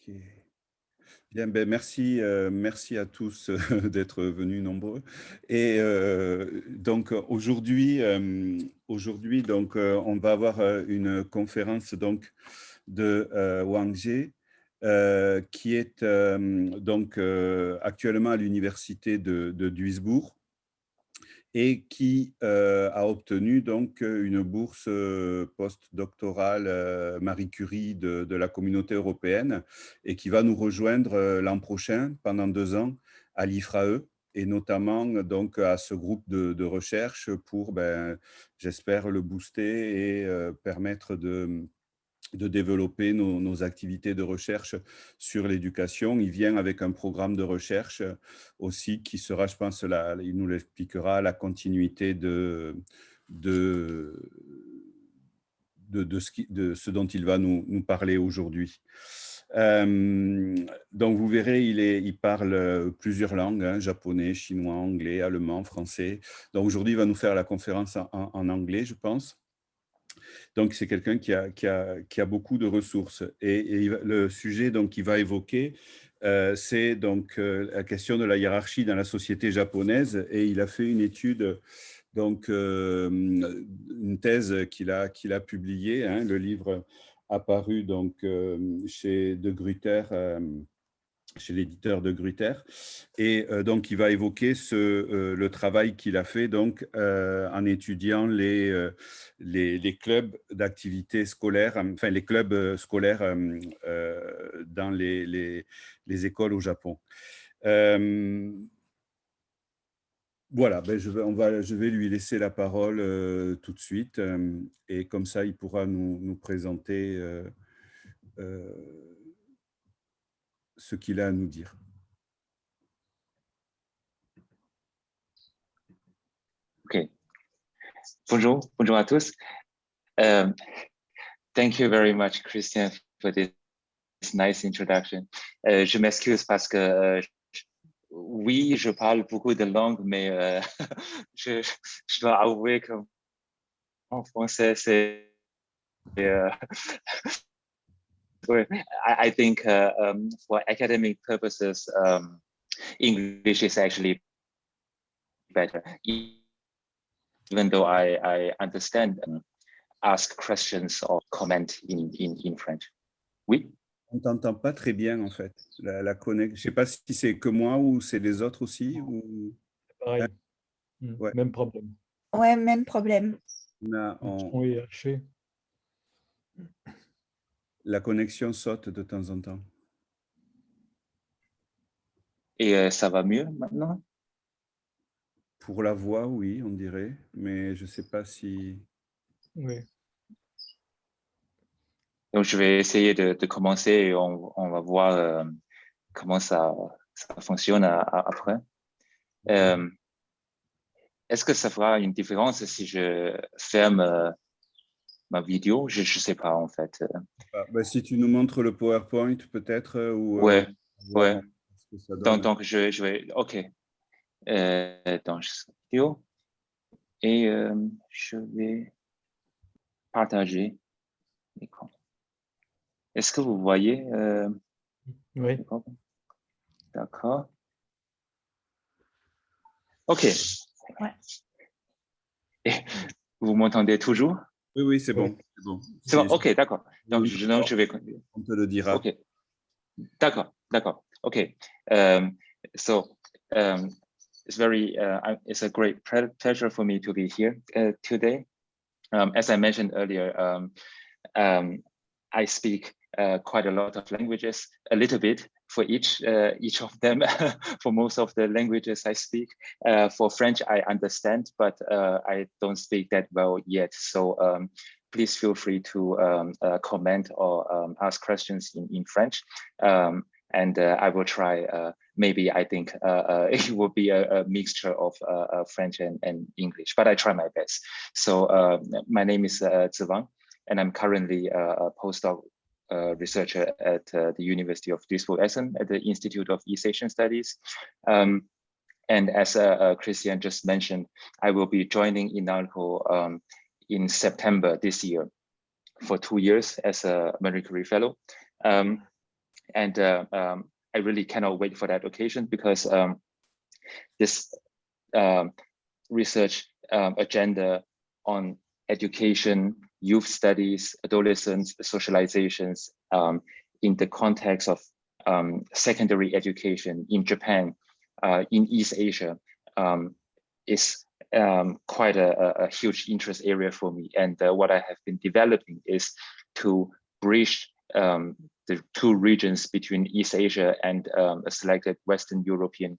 Ok. Bien, ben merci, merci à tous d'être venus nombreux. Et donc aujourd'hui donc on va avoir une conférence donc de Wang Jie, qui est donc actuellement à l'université de Duisbourg et qui a obtenu donc une bourse postdoctorale Marie Curie de la communauté européenne et qui va nous rejoindre l'an prochain pendant 2 ans à l'Ifrae et notamment donc à ce groupe de recherche pour, ben, j'espère, le booster et permettre de développer nos activités de recherche sur l'éducation. Il vient avec un programme de recherche aussi qui sera, je pense, il nous l'expliquera, la continuité de, de ce dont il va nous parler aujourd'hui. Donc, vous verrez, il parle plusieurs langues, hein, japonais, chinois, anglais, allemand, français. Donc, aujourd'hui, il va nous faire la conférence en anglais, je pense. Donc, c'est quelqu'un qui a beaucoup de ressources. Et le sujet qu'il va évoquer, c'est donc la question de la hiérarchie dans la société japonaise. Et il a fait une étude, donc une thèse qu'il a publiée. Hein, le livre apparu donc chez De Gruyter. Chez l'éditeur de Gruyter. Et donc, il va évoquer le travail qu'il a fait donc, en étudiant les clubs d'activités scolaires, enfin les clubs scolaires dans les écoles au Japon. Voilà, ben je vais lui laisser la parole tout de suite et comme ça, il pourra nous présenter euh, ce qu'il a à nous dire. Okay. Bonjour à tous. Thank you very much, Christian, for this nice introduction. Je m'excuse parce que oui, je parle beaucoup de langues, mais je dois avouer qu'en français, c'est I think for academic purposes, English is actually better, even though I understand and ask questions or comment in French. Oui. On t'entend pas très bien en fait. La connexion. Je sais pas si c'est que moi ou c'est les autres aussi. Ou... Pareil. Ouais. Même problème. Ouais, même problème. Le son est haché. La connexion saute de temps en temps. Et ça va mieux maintenant? Pour la voix, oui, on dirait, mais je sais pas si. Oui. Donc je vais essayer de commencer et on va voir comment ça fonctionne après. Est-ce que ça fera une différence si je ferme ma vidéo? Je sais pas en fait. Bah, si tu nous montres le PowerPoint peut-être ou Ouais. ce que ça donne. Donc je vais. Ok. Dans cette vidéo et je vais partager l'écran. Est-ce que vous voyez? Oui. D'accord. Ok. Ouais. Et vous m'entendez toujours? Oui, c'est bon. C'est bon. Ok, d'accord. Donc je vais. On te le dira. Ok. D'accord. Ok. So it's a great pleasure for me to be here today. As I mentioned earlier, I speak quite a lot of languages, a little bit for each of them. For most of the languages I speak, for French I understand, but I don't speak that well yet. So please feel free to comment or ask questions in French. And I will try. Maybe I think it will be a mixture of French and English, but I try my best. So my name is Zivang, and I'm currently a postdoc researcher at the University of Duisburg-Essen at the Institute of East Asian Studies. And as Christian just mentioned, I will be joining INALCO in September this year for 2 years as a Marie Curie Fellow. And I really cannot wait for that occasion, because this research agenda on education, youth studies, adolescents, socializations in the context of secondary education in Japan, in East Asia, is quite a huge interest area for me. And what I have been developing is to bridge the two regions between East Asia and a selected Western European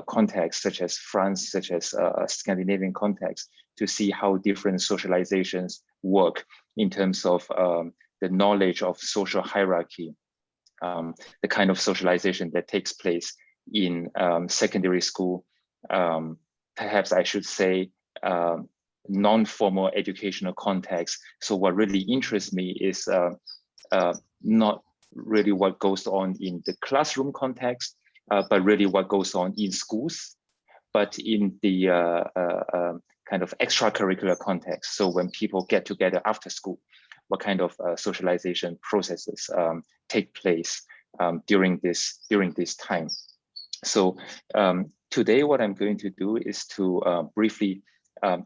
context, such as France, such as Scandinavian context, to see how different socializations work in terms of the knowledge of social hierarchy, the kind of socialization that takes place in secondary school, perhaps I should say non-formal educational context. So what really interests me is not really what goes on in the classroom context, but really what goes on in schools, but in the kind of extracurricular context. So when people get together after school, what kind of socialization processes take place during this time. So today, what I'm going to do is to briefly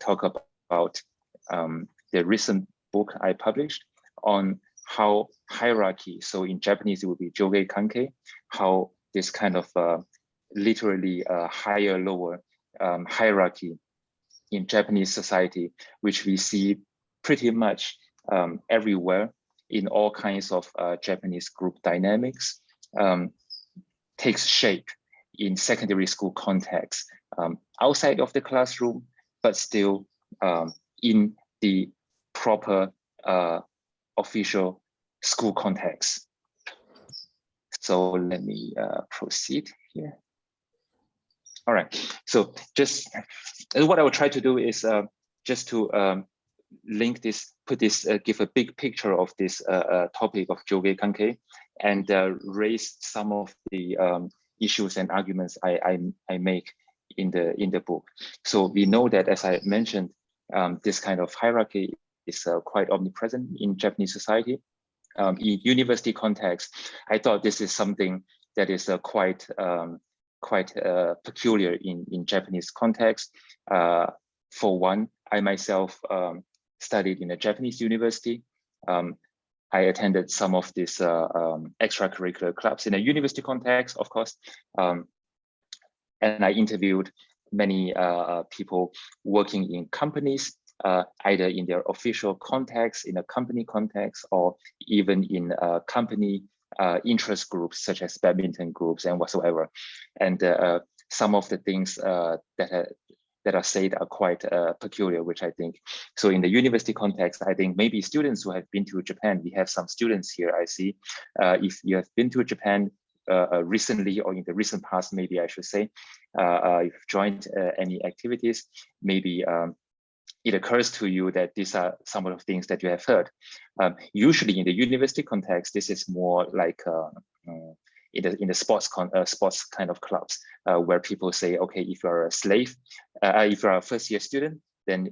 talk about the recent book I published on how hierarchy, so in Japanese it would be joge kanke, how this kind of literally higher lower hierarchy in Japanese society, which we see pretty much everywhere in all kinds of Japanese group dynamics, takes shape in secondary school context, outside of the classroom, but still in the proper official school context. So let me proceed here. All right, so just what I will try to do is just to link this, give a big picture of this topic of joge kanke, and raise some of the issues and arguments I make in the book. So we know that, as I mentioned, this kind of hierarchy is quite omnipresent in Japanese society. In university context, I thought this is something that is quite peculiar in Japanese context. For one, I myself studied in a Japanese university. I attended some of these extracurricular clubs in a university context, of course, and I interviewed many people working in companies, either in their official context, in a company context, or even in company interest groups such as badminton groups and whatsoever. And some of the things that are said are quite peculiar, which I think. So in the university context, I think maybe students who have been to Japan, we have some students here, I see. If you have been to Japan recently, or in the recent past, maybe I should say, if you've joined any activities, maybe it occurs to you that these are some of the things that you have heard. Usually in the university context, this is more like in the sports kind of clubs, where people say, okay, if you're a slave, if you're a first year student, then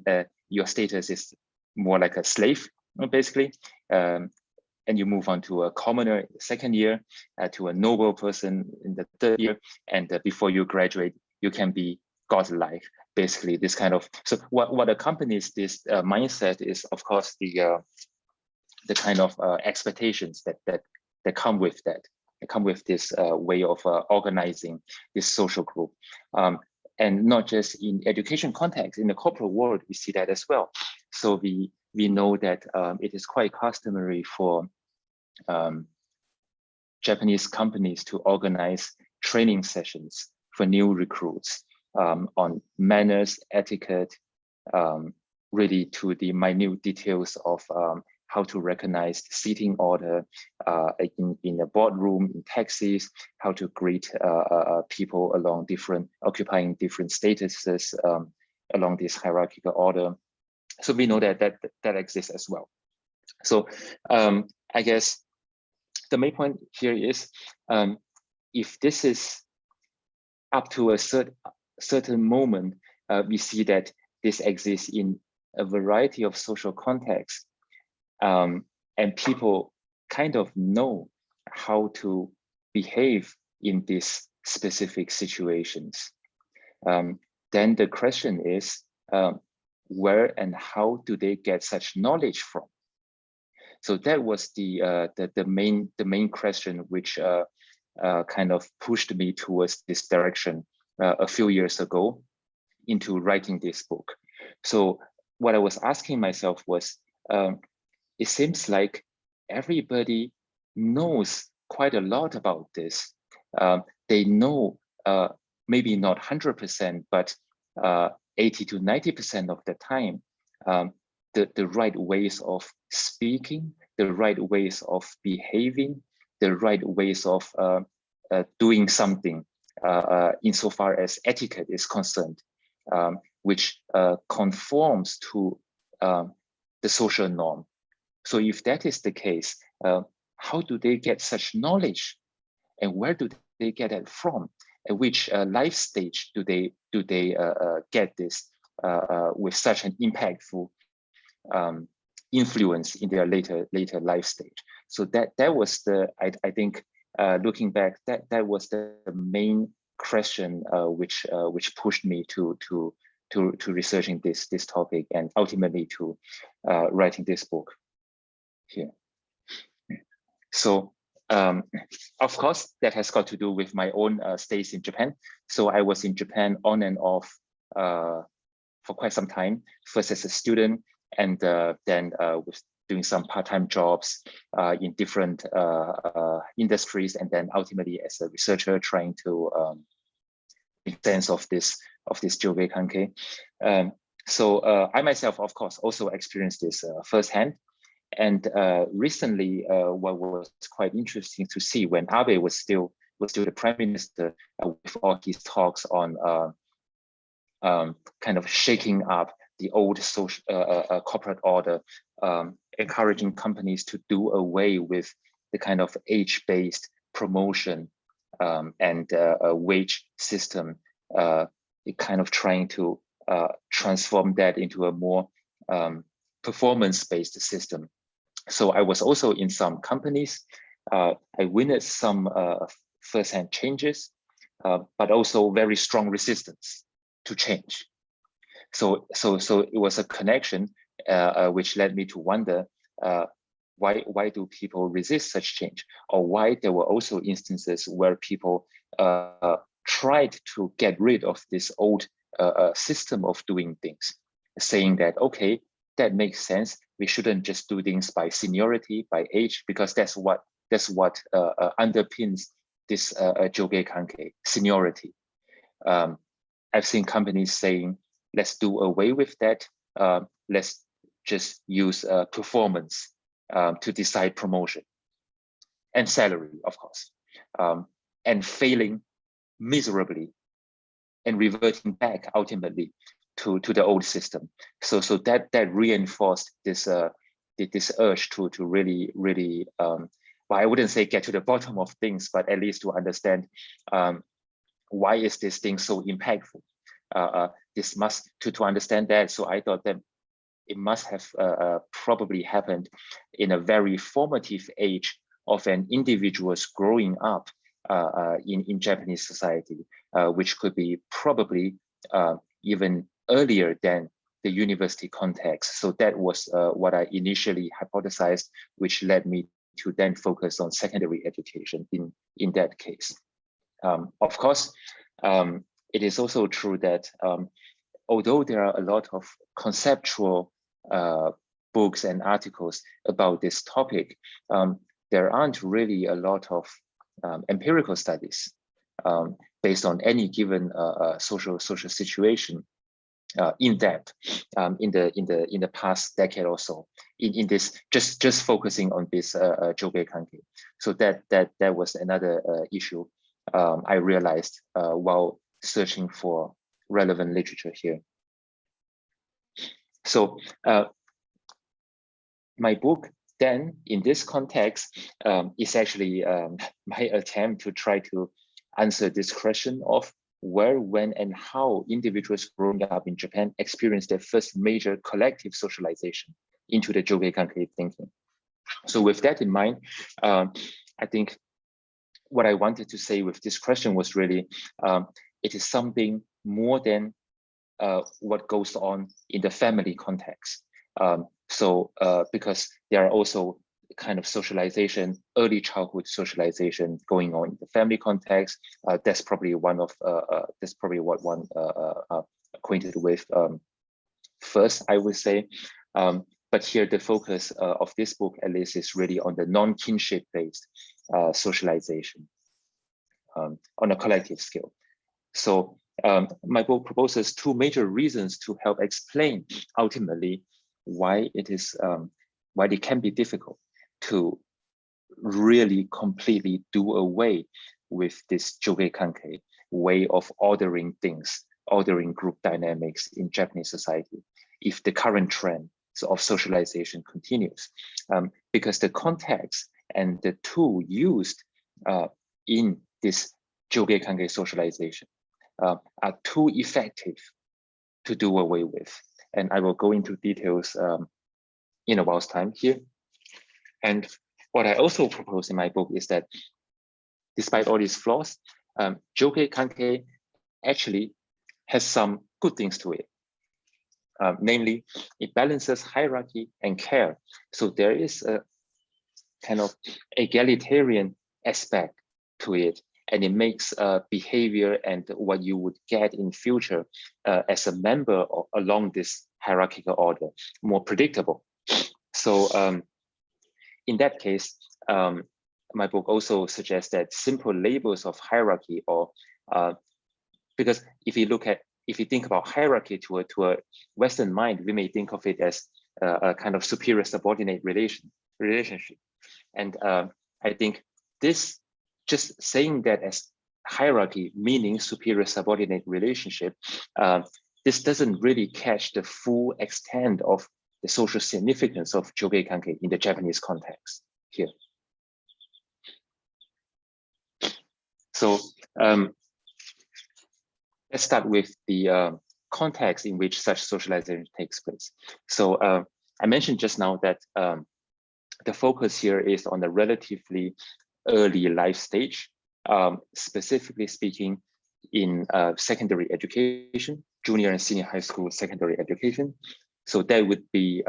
your status is more like a slave, basically. And you move on to a commoner second year, to a noble person in the third year, and before you graduate, you can be godlike. Basically, this kind of, so what accompanies this mindset is, of course, the kind of expectations that come with that. They come with this way of organizing this social group, and not just in education context. In the corporate world, we see that as well. So we know that it is quite customary for Japanese companies to organize training sessions for new recruits on manners, etiquette, really to the minute details of how to recognize the seating order in a boardroom, in taxis, how to greet people along occupying different statuses along this hierarchical order. So we know that exists as well. So I guess the main point here is, if this is up to a certain moment, we see that this exists in a variety of social contexts, and people kind of know how to behave in these specific situations. Then the question is, where and how do they get such knowledge from? So that was the main question, which kind of pushed me towards this direction a few years ago into writing this book. So what I was asking myself was, it seems like everybody knows quite a lot about this. They know maybe not 100%, but 80 to 90% of the time, the right ways of speaking, the right ways of behaving, the right ways of doing something insofar as etiquette is concerned, which conforms to the social norm. So if that is the case, how do they get such knowledge, and where do they get it from? At which life stage do they get this with such an impactful influence in their later life stage? So that was I think looking back, that was the main question which pushed me to researching this topic, and ultimately to writing this book here. So of course, that has got to do with my own stays in Japan. So I was in Japan on and off for quite some time, first as a student, and then was doing some part-time jobs in different industries, and then ultimately as a researcher trying to make sense of this Jobei Kankei. So I myself, of course, also experienced this firsthand. And recently, what was quite interesting to see, when Abe was still the prime minister, with all his talks on kind of shaking up the old social corporate order, encouraging companies to do away with the kind of age-based promotion and a wage system, kind of trying to transform that into a more performance-based system. So I was also in some companies. I witnessed some first-hand changes, but also very strong resistance to change. So it was a connection which led me to wonder why do people resist such change, or why there were also instances where people tried to get rid of this old system of doing things, saying that, okay, that makes sense. We shouldn't just do things by seniority, by age, because that's what underpins this Jobei Kankei, seniority. I've seen companies saying, let's do away with that. Let's just use performance to decide promotion and salary, of course, and failing miserably and reverting back ultimately to the old system. So that reinforced this this urge to really well, I wouldn't say get to the bottom of things, but at least to understand why is this thing so impactful. This must to understand that. So I thought that it must have probably happened in a very formative age of an individual's growing up in Japanese society, which could be probably even earlier than the university context. So that was what I initially hypothesized, which led me to then focus on secondary education in that case. Of course, it is also true that although there are a lot of conceptual books and articles about this topic, there aren't really a lot of empirical studies based on any given social situation in depth in the past decade or so. In this, just focusing on this Jobei Kankei. So that was another issue I realized while searching for relevant literature here. So my book then, in this context, is actually my attempt to try to answer this question of where, when, and how individuals growing up in Japan experienced their first major collective socialization into the Jobei Kankei thinking. So with that in mind, I I think what I wanted to say with this question was really, it is something more than what goes on in the family context. Because there are also kind of socialization, early childhood socialization going on in the family context. That's probably one of that's probably what one acquainted with first, I would say. But here the focus of this book, at least, is really on the non-kinship based socialization on a collective scale. So my book proposes two major reasons to help explain ultimately why it is why it can be difficult to really completely do away with this Jogei Kankei way of ordering things, ordering group dynamics in Japanese society, if the current trend of socialization continues, because the context and the tool used in this Jogei Kankei socialization are too effective to do away with. And I will go into details in a while's time here. And what I also propose in my book is that despite all these flaws, Jogei Kankei actually has some good things to it. Namely, it balances hierarchy and care. So there is a kind of egalitarian aspect to it, and it makes behavior and what you would get in future as a member along this hierarchical order more predictable. So in that case, my book also suggests that simple labels of hierarchy, or because if you think about hierarchy to a Western mind, we may think of it as a kind of superior subordinate relationship. And I think this, just saying that as hierarchy, meaning superior subordinate relationship, this doesn't really catch the full extent of the social significance of Jogei Kankei in the Japanese context here. So let's start with the context in which such socialization takes place. So I mentioned just now that the focus here is on the relatively early life stage, specifically speaking in secondary education, junior and senior high school secondary education. So that would be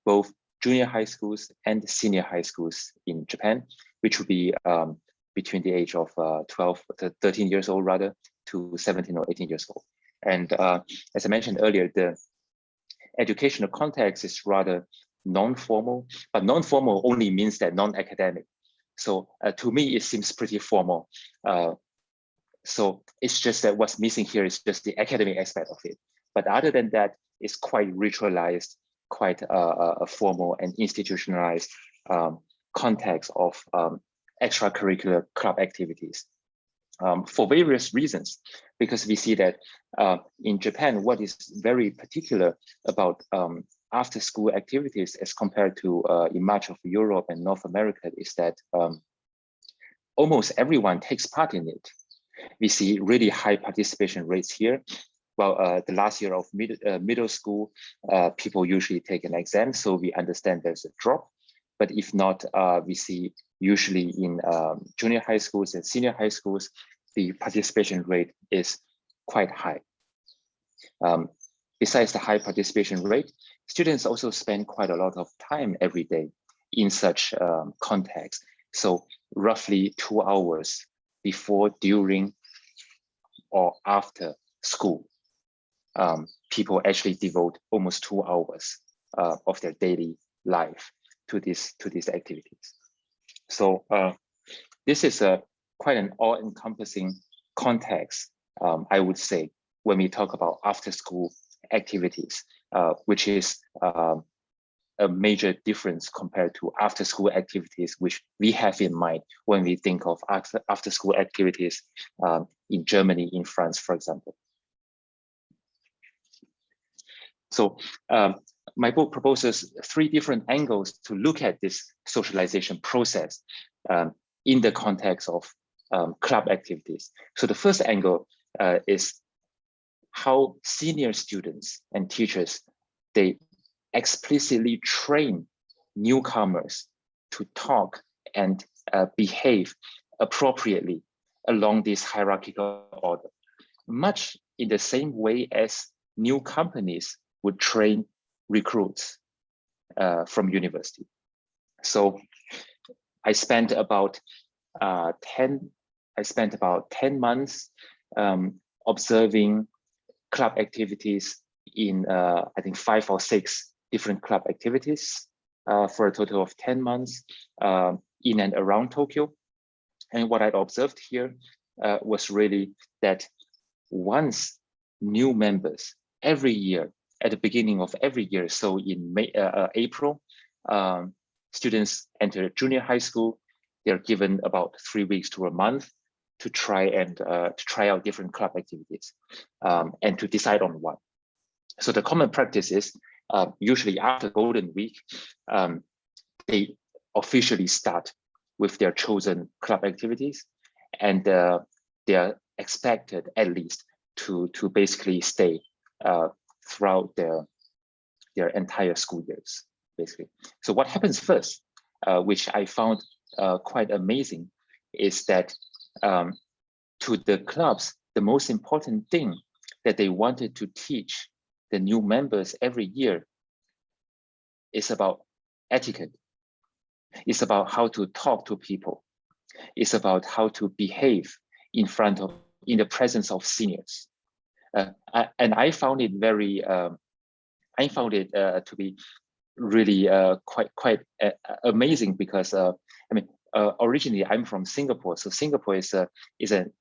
both junior high schools and senior high schools in Japan, which would be between the age of 13 years old rather to 17 or 18 years old. And as I mentioned earlier, the educational context is rather non-formal, but non-formal only means that non-academic. So to me, it seems pretty formal. So it's just that what's missing here is just the academic aspect of it. But other than that, it's quite ritualized, quite a formal and institutionalized context of extracurricular club activities for various reasons, because we see that in Japan, what is very particular about after-school activities as compared to in much of Europe and North America is that almost everyone takes part in it. We see really high participation rates here. Well, the last year of middle school, people usually take an exam, so we understand there's a drop. But if not, we see usually in junior high schools and senior high schools, the participation rate is quite high. Besides the high participation rate, students also spend quite a lot of time every day in such context. So roughly 2 hours before, during, or after school, people actually devote almost 2 hours of their daily life to these activities. So this is quite an all-encompassing context, I would say, when we talk about after-school activities, which is a major difference compared to after-school activities, which we have in mind when we think of after-school activities in Germany, in France, for example. So my book proposes 3 different angles to look at this socialization process in the context of club activities. So the first angle is how senior students and teachers, they explicitly train newcomers to talk and behave appropriately along this hierarchical order, much in the same way as new companies would train recruits from university. So I spent about 10 months observing club activities in I think 5 or 6 different club activities for a total of 10 months in and around Tokyo. And what I observed here was really that once new members every year, at the beginning of every year, so in April, students enter junior high school. They're given about 3 weeks to a month to try out different club activities and to decide on one. So the common practice is usually after Golden Week, they officially start with their chosen club activities, and they are expected at least to basically stay throughout their entire school years, basically. So what happens first, which I found quite amazing, is that to the clubs, the most important thing that they wanted to teach the new members every year is about etiquette. It's about how to talk to people. It's about how to behave in the presence of seniors. And I found it to be really quite amazing, because originally I'm from Singapore, so Singapore is in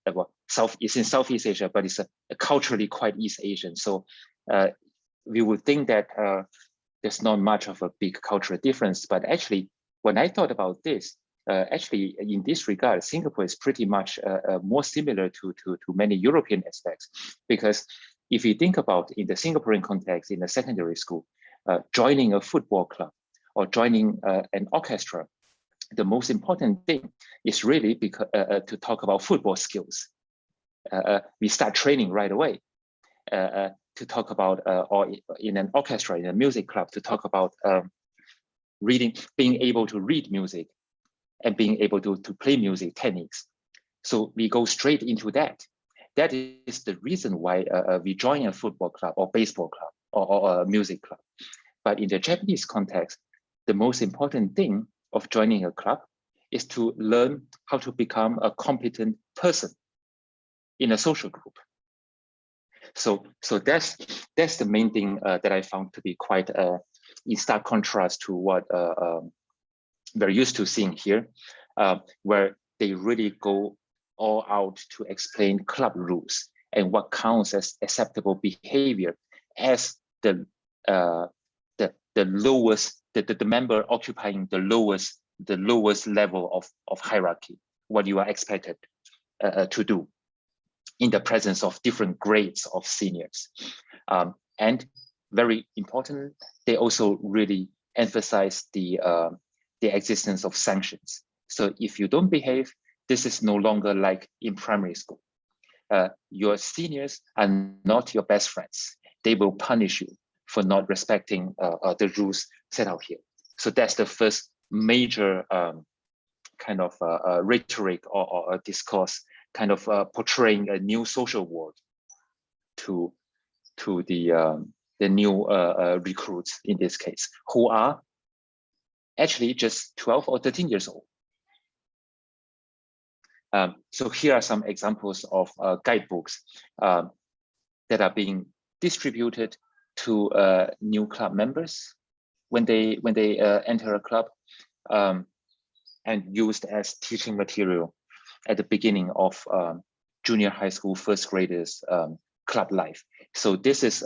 Southeast Asia, but it's a culturally quite East Asian. So we would think that there's not much of a big cultural difference, but actually, when I thought about this, actually in this regard, Singapore is pretty much more similar to many European aspects, because if you think about in the Singaporean context in a secondary school, joining a football club or joining an orchestra, the most important thing is really to talk about football skills. We start training right away to talk about, or in an orchestra, in a music club, to talk about being able to read music and being able to play music techniques. So we go straight into that. That is the reason why we join a football club or baseball club or a music club. But in the Japanese context, the most important thing of joining a club is to learn how to become a competent person in a social group. So that's the main thing that I found to be quite in stark contrast to what we're used to seeing here, where they really go all out to explain club rules and what counts as acceptable behavior as the member occupying the lowest level of hierarchy, what you are expected to do in the presence of different grades of seniors. And very important, they also really emphasize the existence of sanctions. So if you don't behave, this is no longer like in primary school. Your seniors are not your best friends. They will punish you for not respecting the rules set out here. So that's the first major kind of rhetoric or discourse, kind of portraying a new social world to the new recruits in this case, who are actually just 12 or 13 years old. So here are some examples of guidebooks that are being distributed to new club members when they enter a club, and used as teaching material at the beginning of junior high school first graders club life. So this is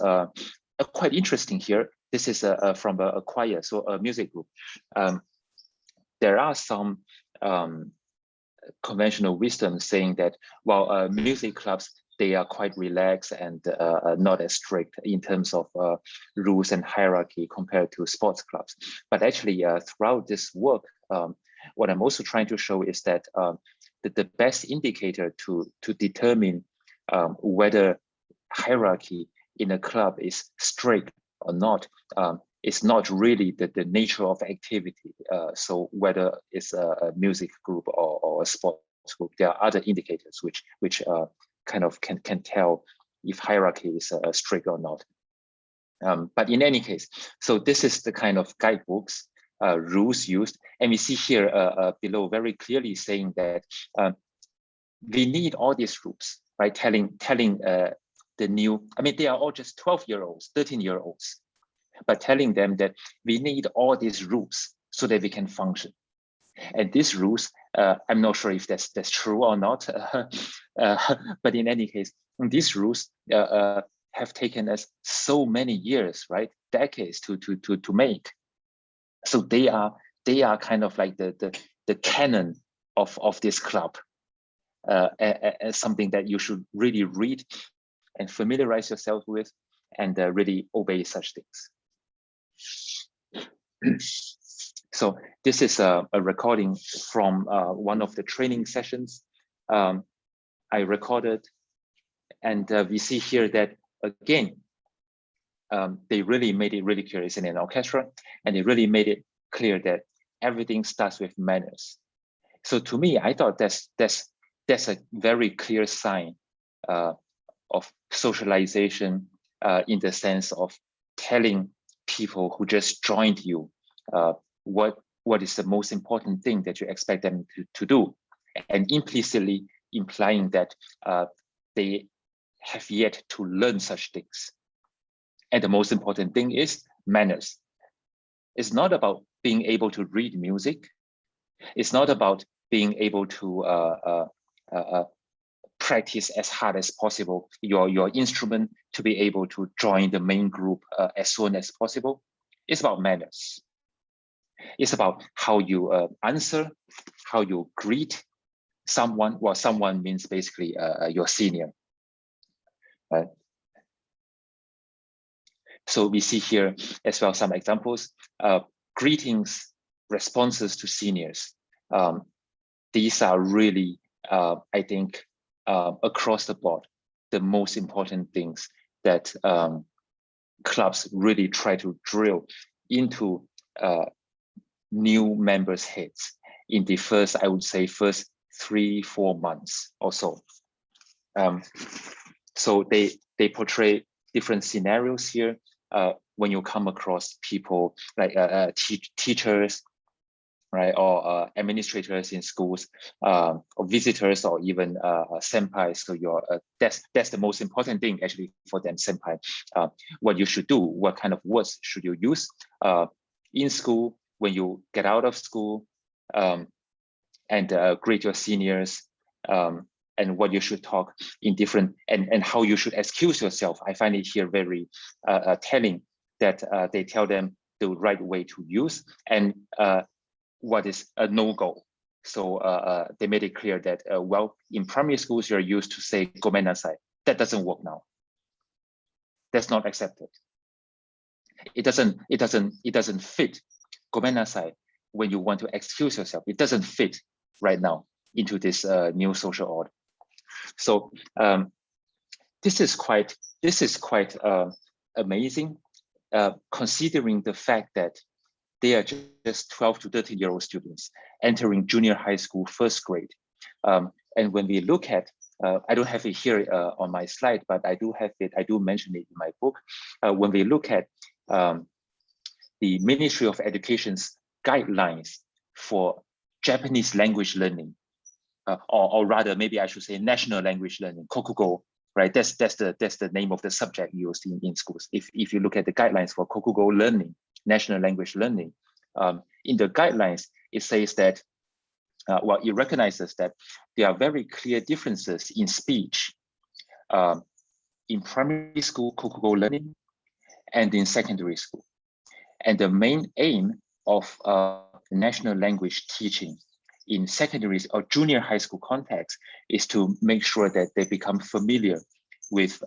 quite interesting here. This is from a choir, so a music group. There are some conventional wisdom saying that, well, music clubs, they are quite relaxed and not as strict in terms of rules and hierarchy compared to sports clubs. But actually, throughout this work, what I'm also trying to show is that the best indicator to determine whether hierarchy in a club is strict or not it's not really the nature of activity. So whether it's a music group or a sports group, there are other indicators which kind of can tell if hierarchy is strict or not. But in any case, so this is the kind of guidebooks, rules used. And we see here below very clearly saying that we need all these rules, right? Telling the new, I mean, they are all just 12-year-olds, 13-year-olds, but telling them that we need all these rules so that we can function. And these rules, I'm not sure if that's true or not, but in any case, these rules have taken us so many years, right? Decades to make. So they are kind of like the canon of this club, as something that you should really read and familiarize yourself with, and really obey such things. So this is a recording from one of the training sessions I recorded, and we see here that again, they really made it really clear. It's in an orchestra, and they really made it clear that everything starts with manners. So to me, I thought that's a very clear sign of socialization, in the sense of telling people who just joined you what is the most important thing that you expect them to do, and implicitly implying that they have yet to learn such things. And the most important thing is manners. It's not about being able to read music. It's not about being able to practice as hard as possible your instrument to be able to join the main group as soon as possible. It's about manners. It's about how you answer, how you greet someone. Well, someone means basically your senior. Right? So we see here as well some examples. Greetings, responses to seniors. These are really, I think, across the board, the most important things that clubs really try to drill into new members' heads in the first, I would say, first 3-4 months or so. So they portray different scenarios here. When you come across people like teachers, right, or administrators in schools, or visitors, or even senpai. So your that's the most important thing actually for them, senpai. What you should do, what kind of words should you use in school, when you get out of school, and greet your seniors, and what you should talk in different, and how you should excuse yourself. I find it here very telling that they tell them the right way to use, and what is a no-go. So they made it clear that, well, in primary schools, you're used to say "gomennasai." That doesn't work now. That's not accepted. It doesn't fit. "Gomennasai," when you want to excuse yourself, it doesn't fit right now into this new social order. So this is quite amazing, considering the fact that they are just 12 to 13-year-old students entering junior high school, first grade. And when we look at, I don't have it here on my slide, but I do have it, I do mention it in my book. When we look at the Ministry of Education's guidelines for Japanese language learning, or rather, maybe I should say national language learning, kokugo, right? That's the name of the subject used in schools. If you look at the guidelines for kokugo learning, national language learning, in the guidelines, it says that, well, it recognizes that there are very clear differences in speech in primary school kokugo learning and in secondary school. And the main aim of national language teaching in secondary or junior high school context is to make sure that they become familiar with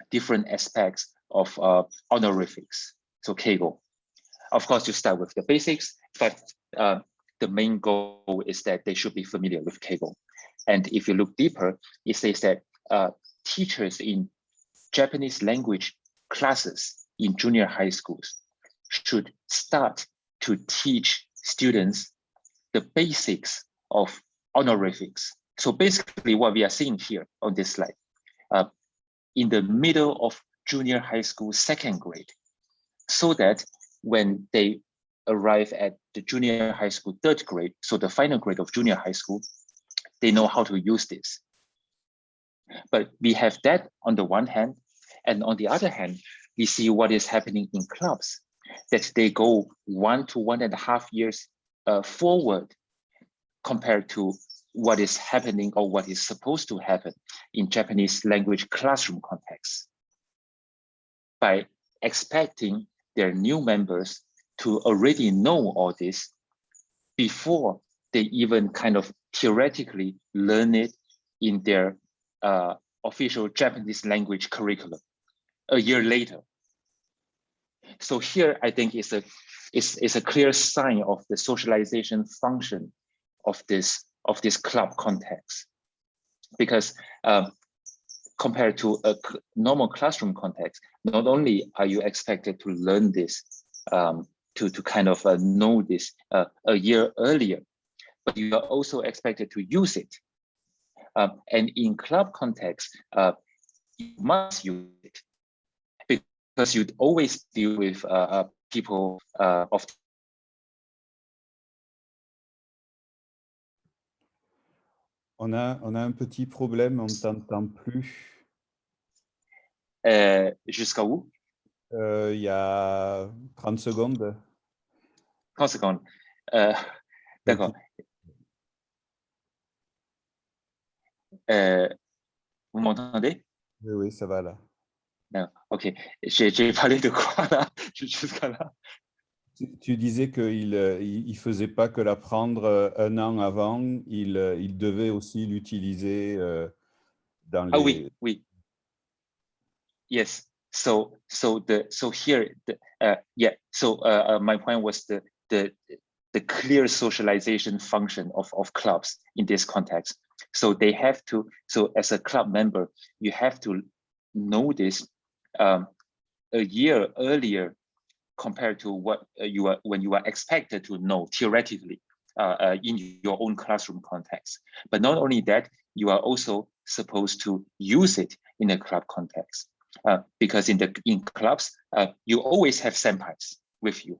different aspects of honorifics, so keigo. Of course, you start with the basics, but the main goal is that they should be familiar with keigo. And if you look deeper, it says that teachers in Japanese language classes in junior high schools should start to teach students the basics of honorifics. So basically what we are seeing here on this slide, in the middle of junior high school, second grade, so that when they arrive at the junior high school, third grade, so the final grade of junior high school, they know how to use this. But we have that on the one hand, and on the other hand, we see what is happening in clubs, that they go 1 to 1.5 years forward compared to what is happening or what is supposed to happen in Japanese language classroom context, by expecting their new members to already know all this before they even kind of theoretically learn it in their official Japanese language curriculum a year later. So here, I think is a clear sign of the socialization function of this club context, because compared to a normal classroom context, not only are you expected to learn this, to kind of know this a year earlier, but you are also expected to use it. And in club context, you must use it, because you'd always deal with people of. On a un petit problème, on ne t'entend plus. Jusqu'à où? Il y a 30 secondes. 30 secondes. D'accord. Vous m'entendez? Oui, oui, ça va là. Non, ok. J'ai parlé de quoi là? Jusqu'à là. Tu disais qu'il ne faisait pas que l'apprendre 1 an avant, il devait aussi l'utiliser dans les... Ah oui, oui. Yes. So here, yeah. So my point was the clear socialization function of clubs in this context. So they have to. So as a club member, you have to know this a year earlier compared to what when you are expected to know theoretically in your own classroom context. But not only that, you are also supposed to use it in a club context, because in clubs you always have senpais with you.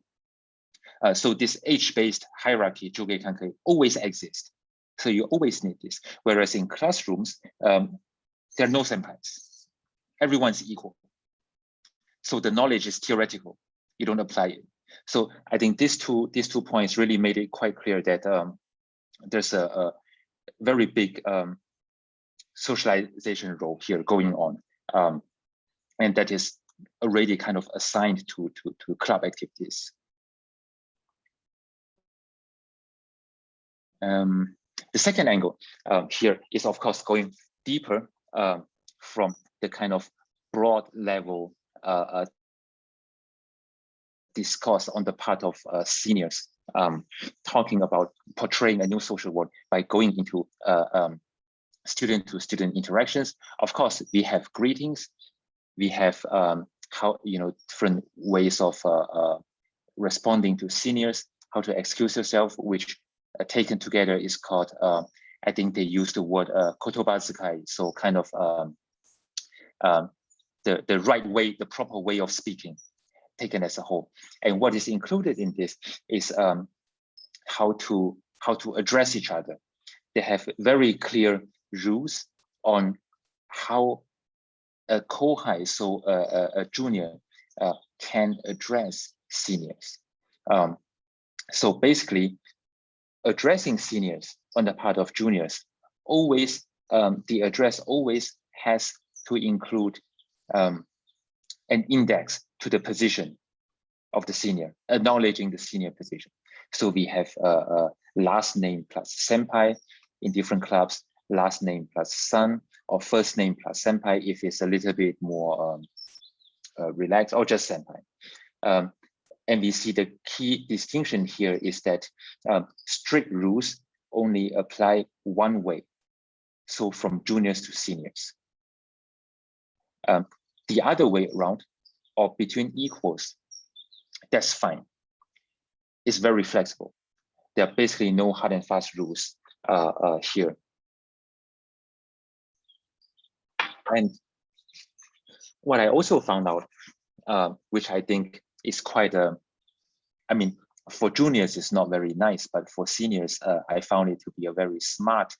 So this age-based hierarchy, Jugekankai, always exists. So you always need this. Whereas in classrooms, there are no senpais. Everyone's equal. So the knowledge is theoretical. You don't apply it. So I think these two points really made it quite clear that there's a very big socialization role here going on, and that is already kind of assigned to club activities. The second angle here is, of course, going deeper from the kind of broad level discourse on the part of seniors, talking about portraying a new social world by going into student-to-student interactions. Of course, we have greetings, we have how different ways of responding to seniors, how to excuse yourself, which taken together is called, I think they use the word kotobazukai, so kind of the right way, the proper way of speaking, taken as a whole. And what is included in this is how to address each other. They have very clear rules on how a kohai, so a junior, can address seniors. So basically, addressing seniors on the part of juniors, always the address always has to include an index to the position of the senior, acknowledging the senior position. So we have last name plus senpai in different clubs, last name plus san, or first name plus senpai if it's a little bit more relaxed, or just senpai. And we see the key distinction here is that strict rules only apply one way, so from juniors to seniors. The other way around, or between equals, that's fine. It's very flexible. There are basically no hard and fast rules here. And what I also found out, which I think is quite I mean, for juniors, it's not very nice, but for seniors, I found it to be a very smart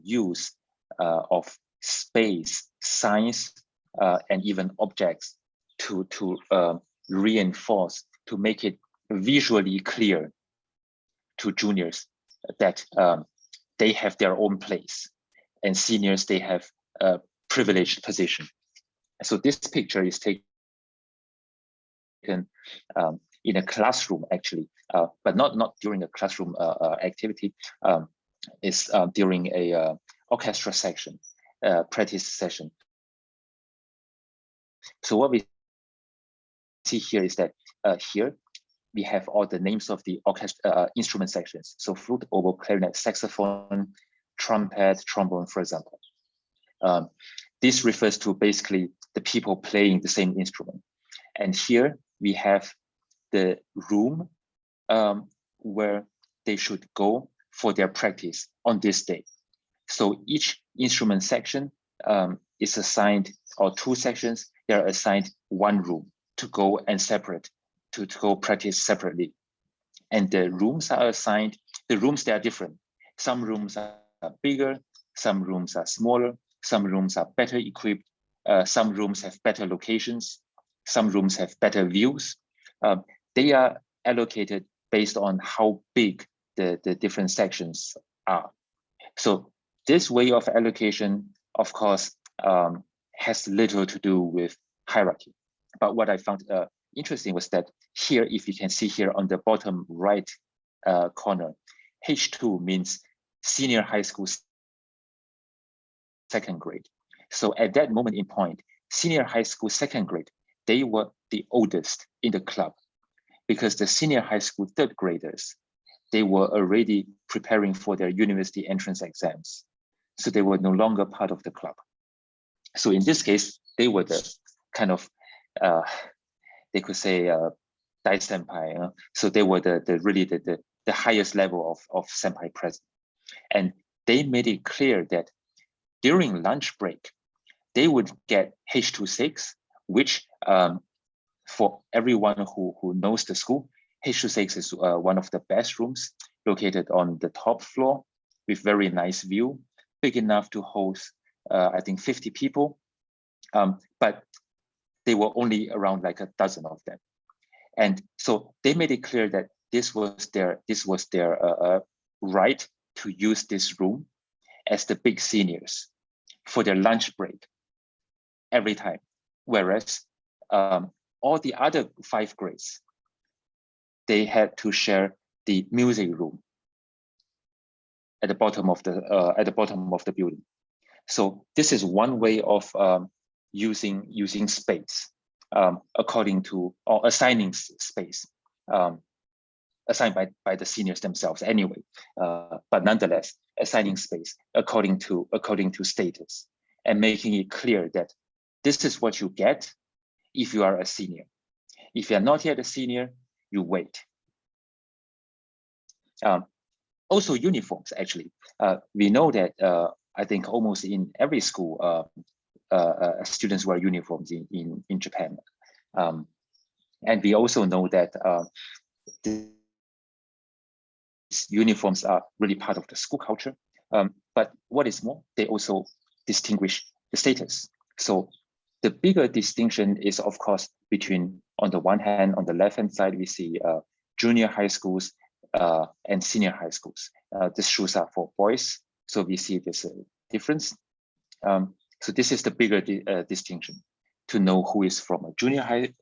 use of space, science, and even objects to reinforce, to make it visually clear to juniors that they have their own place, and seniors, they have a privileged position. So this picture is taken in a classroom, actually, but not during a classroom activity. It's during a orchestra section, practice session. So what we see here is that here we have all the names of the orchestra instrument sections. So flute, oboe, clarinet, saxophone, trumpet, trombone, for example. This refers to basically the people playing the same instrument. And here we have the room where they should go for their practice on this day. So each instrument section is assigned, or two sections, they're assigned one room to go and separate, to go practice separately. And the rooms are assigned, the rooms, they are different. Some rooms are bigger, some rooms are smaller, some rooms are better equipped, some rooms have better locations, some rooms have better views. They are allocated based on how big the different sections are. So this way of allocation, of course, has little to do with hierarchy. But what I found interesting was that here, if you can see here on the bottom right corner, H2 means senior high school second grade. So at that moment in point, senior high school second grade, they were the oldest in the club, because the senior high school third graders, they were already preparing for their university entrance exams. So they were no longer part of the club. So in this case, they were the kind of, they could say, Dai Senpai. So they were really the highest level of Senpai president. And they made it clear that during lunch break, they would get H26, which for everyone who knows the school, H26 is one of the best rooms located on the top floor with very nice view, big enough to host, I think 50 people. But they were only around like a dozen of them. And so they made it clear that this was their right to use this room as the big seniors for their lunch break every time. Whereas all the other 5 grades, they had to share the music room at the bottom of the building. So this is one way of using space according to, or assigning space assigned by the seniors themselves anyway, but nonetheless assigning space according to status, and making it clear that this is what you get if you are a senior. If you are not yet a senior, you wait. Also uniforms, actually. We know that I think almost in every school, students wear uniforms in Japan. And we also know that these uniforms are really part of the school culture. But what is more, they also distinguish the status. So the bigger distinction is, of course, between, on the one hand, on the left-hand side, we see junior high schools and senior high schools. The shoes are for boys, so we see this difference. So this is the bigger distinction, to know who is from a junior high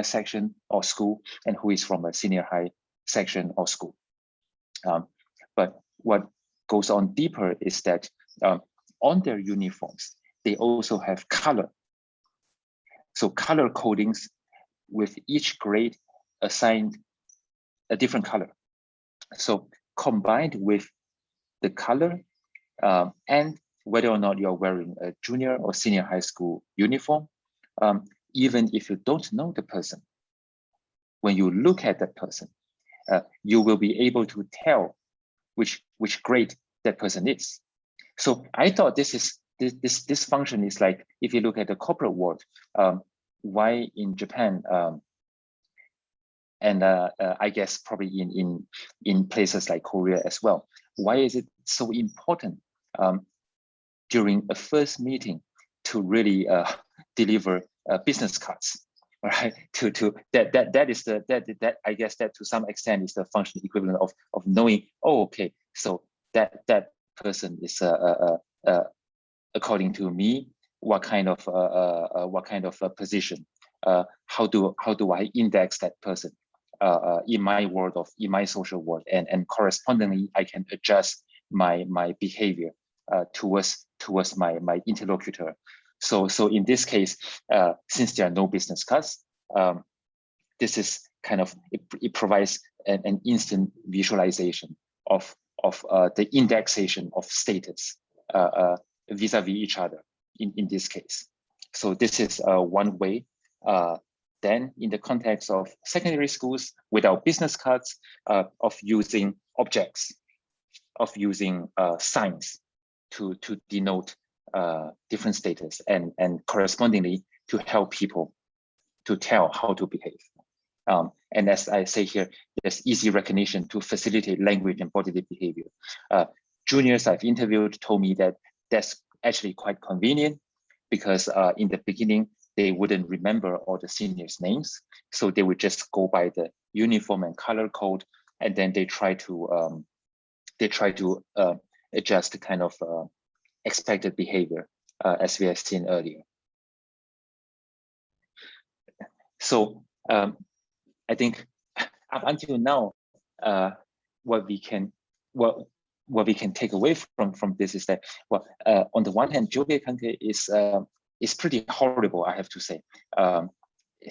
section or school and who is from a senior high section or school. But what goes on deeper is that on their uniforms, they also have color. So color codings with each grade assigned a different color. So combined with the color and whether or not you're wearing a junior or senior high school uniform, even if you don't know the person, when you look at that person, you will be able to tell which grade that person is. So I thought this function is like, if you look at the corporate world, why in Japan, and I guess probably in places like Korea as well, why is it so important during a first meeting to really deliver business cards? Right, that I guess that to some extent is the functional equivalent of knowing, oh, okay, so that person is according to me, what kind of position, how do I index that person in my world in my social world, and correspondingly I can adjust my behavior towards my interlocutor. So in this case, since there are no business cards, this is kind of, it provides an instant visualization of the indexation of status vis-a-vis each other in this case. So this is one way. Then in the context of secondary schools without business cards, of using objects, of using signs to denote different status and correspondingly to help people to tell how to behave. And as I say here, there's easy recognition to facilitate language and bodily behavior. Juniors I've interviewed told me that that's actually quite convenient, because in the beginning, they wouldn't remember all the seniors' names. So they would just go by the uniform and color code, and then they try to adjust the kind of expected behavior, as we have seen earlier. So I think up until now, what we can take away from this is that, well, on the one hand, Jogekanke is pretty horrible, I have to say.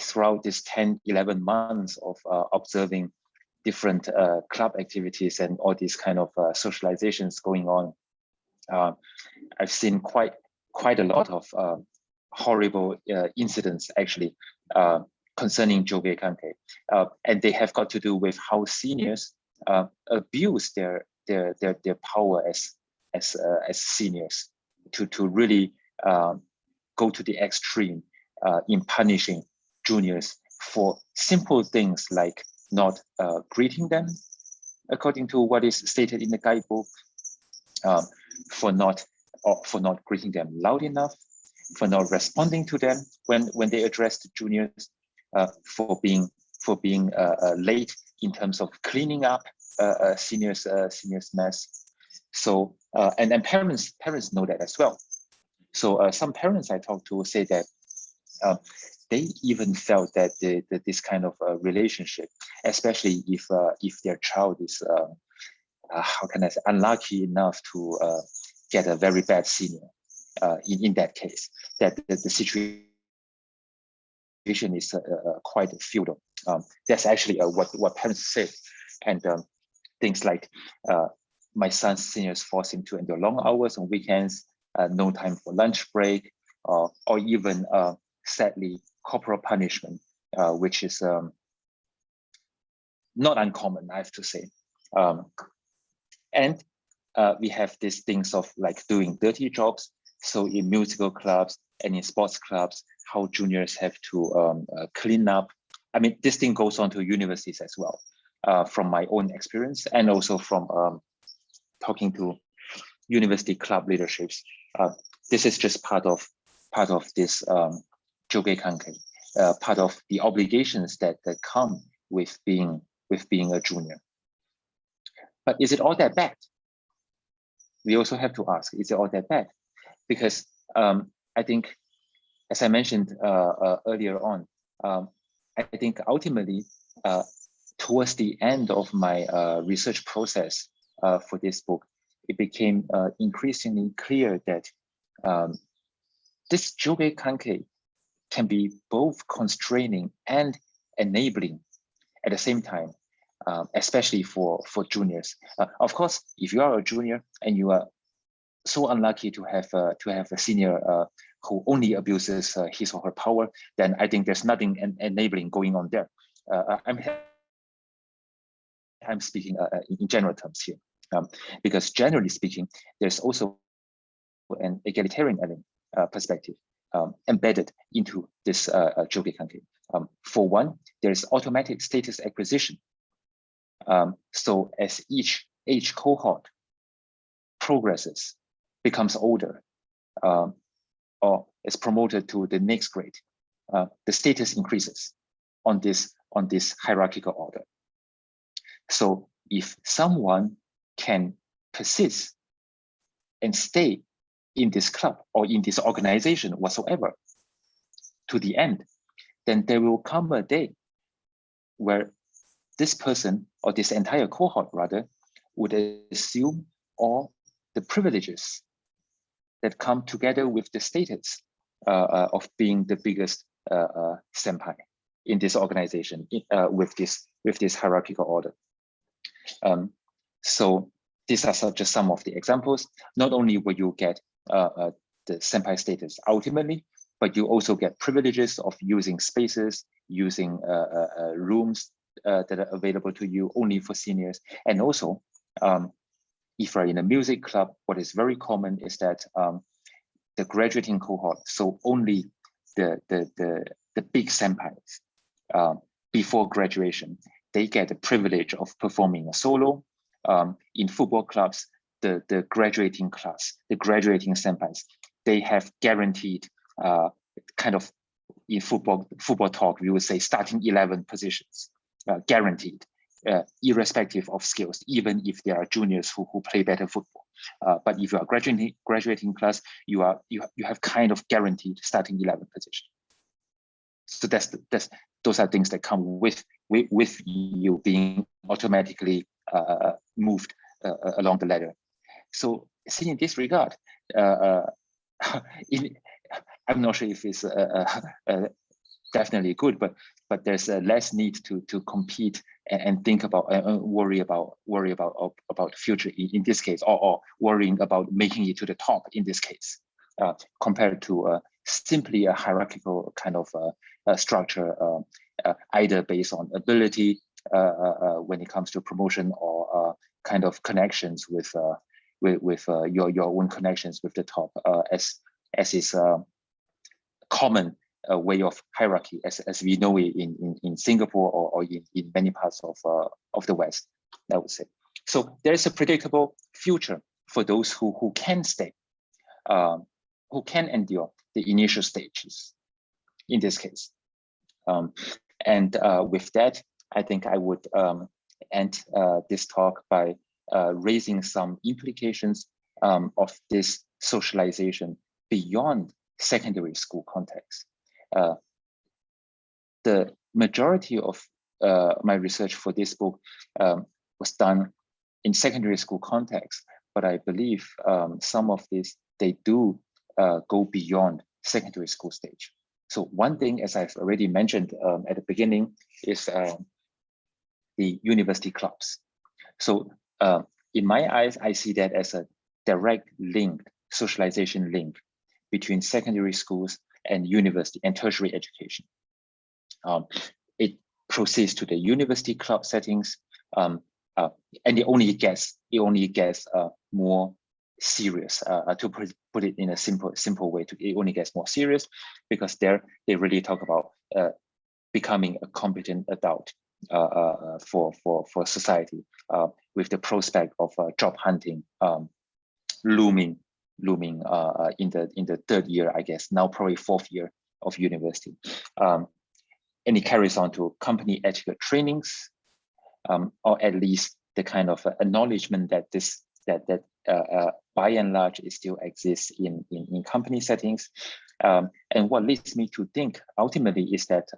Throughout this 10-11 months of observing different club activities and all these kind of socializations going on, I've seen quite a lot of horrible incidents actually concerning Jogekanke, and they have got to do with how seniors abuse their power as seniors to really go to the extreme in punishing juniors for simple things like not greeting them according to what is stated in the guidebook, for not greeting them loud enough, for not responding to them when they address the juniors, for being late in terms of cleaning up seniors mess. So and then parents know that as well. So some parents I talked to say that they even felt that this kind of relationship, especially if their child is how can I say, unlucky enough to get a very bad senior, in that case, that the situation is quite feudal. That's actually what parents say, and things like my son's seniors force him to endure long hours on weekends, no time for lunch break, or even sadly corporal punishment, which is not uncommon, I have to say. And we have these things of like doing dirty jobs. So in musical clubs and in sports clubs, how juniors have to clean up. I mean, this thing goes on to universities as well, from my own experience, and also from talking to university club leaderships. This is just part of this Jogekanke, part of the obligations that come with being a junior. But is it all that bad? We also have to ask, is it all that bad? Because I think, as I mentioned earlier on, I think ultimately, towards the end of my research process for this book, it became increasingly clear that this Jogekanke can be both constraining and enabling at the same time, especially for juniors. Of course, if you are a junior and you are so unlucky to have a senior who only abuses his or her power, then I think there's nothing enabling going on there. I'm speaking in general terms here, because generally speaking, there's also an egalitarian perspective embedded into this Jogekanke. For one, there's automatic status acquisition. So as each age cohort progresses, becomes older, or is promoted to the next grade, the status increases on this hierarchical order. So if someone can persist and stay in this club or in this organization whatsoever to the end, then there will come a day where this person, or this entire cohort rather, would assume all the privileges that come together with the status of being the biggest senpai in this organization, with this hierarchical order. So these are just some of the examples. Not only will you get the senpai status ultimately, but you also get privileges of using spaces, using rooms that are available to you only for seniors. And also, Ifrae, in a music club, what is very common is that the graduating cohort, so only the big senpais before graduation, they get the privilege of performing a solo. In football clubs, the graduating class, the graduating senpais, they have guaranteed kind of, in football talk, we would say starting 11 positions, guaranteed, irrespective of skills, even if there are juniors who play better football. But if you are graduating class, you have kind of guaranteed starting 11 position. So those are things that come with you being automatically moved along the ladder. So in this regard, I'm not sure if it's definitely good, but there's less need to compete and think about and worry about the future in this case, or worrying about making it to the top in this case, compared to simply a hierarchical kind of structure, either based on ability when it comes to promotion, or kind of connections with your own connections with the top, as is common way of hierarchy as we know it in Singapore or in many parts of the West, I would say. So there's a predictable future for those who can stay, who can endure the initial stages in this case. And with that, I think I would end this talk by raising some implications of this socialization beyond secondary school context. The majority of my research for this book was done in secondary school context, but I believe some of these, they do go beyond secondary school stage. So one thing, as I've already mentioned at the beginning, is the university clubs. So in my eyes, I see that as a direct link, socialization link between secondary schools and university and tertiary education. It proceeds to the university club settings, and it only gets more serious. To put it in a simple way, it only gets more serious because there they really talk about becoming a competent adult for society, with the prospect of job hunting looming in the third year, I guess, now probably fourth year of university. And it carries on to company etiquette trainings, or at least the kind of acknowledgement that that by and large it still exists in company settings. And what leads me to think ultimately is that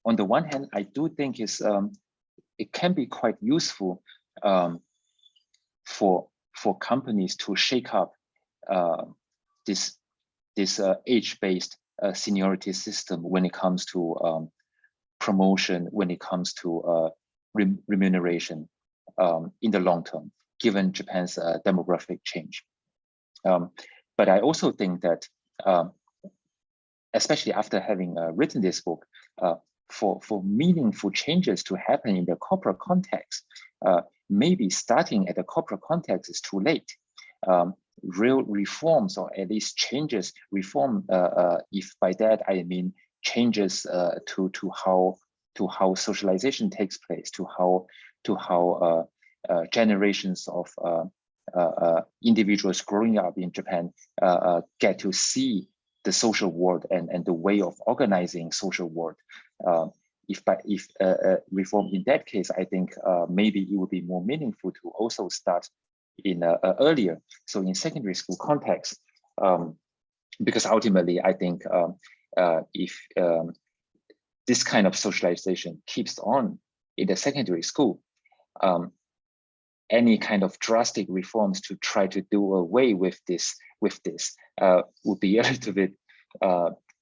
on the one hand, I do think it can be quite useful for companies to shake up this age-based seniority system when it comes to promotion, when it comes to remuneration in the long term, given Japan's demographic change. But I also think that, especially after having written this book, For meaningful changes to happen in the corporate context, maybe starting at the corporate context is too late. Real reforms, or at least changes, if by that I mean changes to how socialization takes place, to how generations of individuals growing up in Japan get to see the social world and the way of organizing social world. If reform in that case, I think maybe it would be more meaningful to also start in earlier, so in secondary school context, because ultimately I think if this kind of socialization keeps on in the secondary school, any kind of drastic reforms to try to do away with this would be a little bit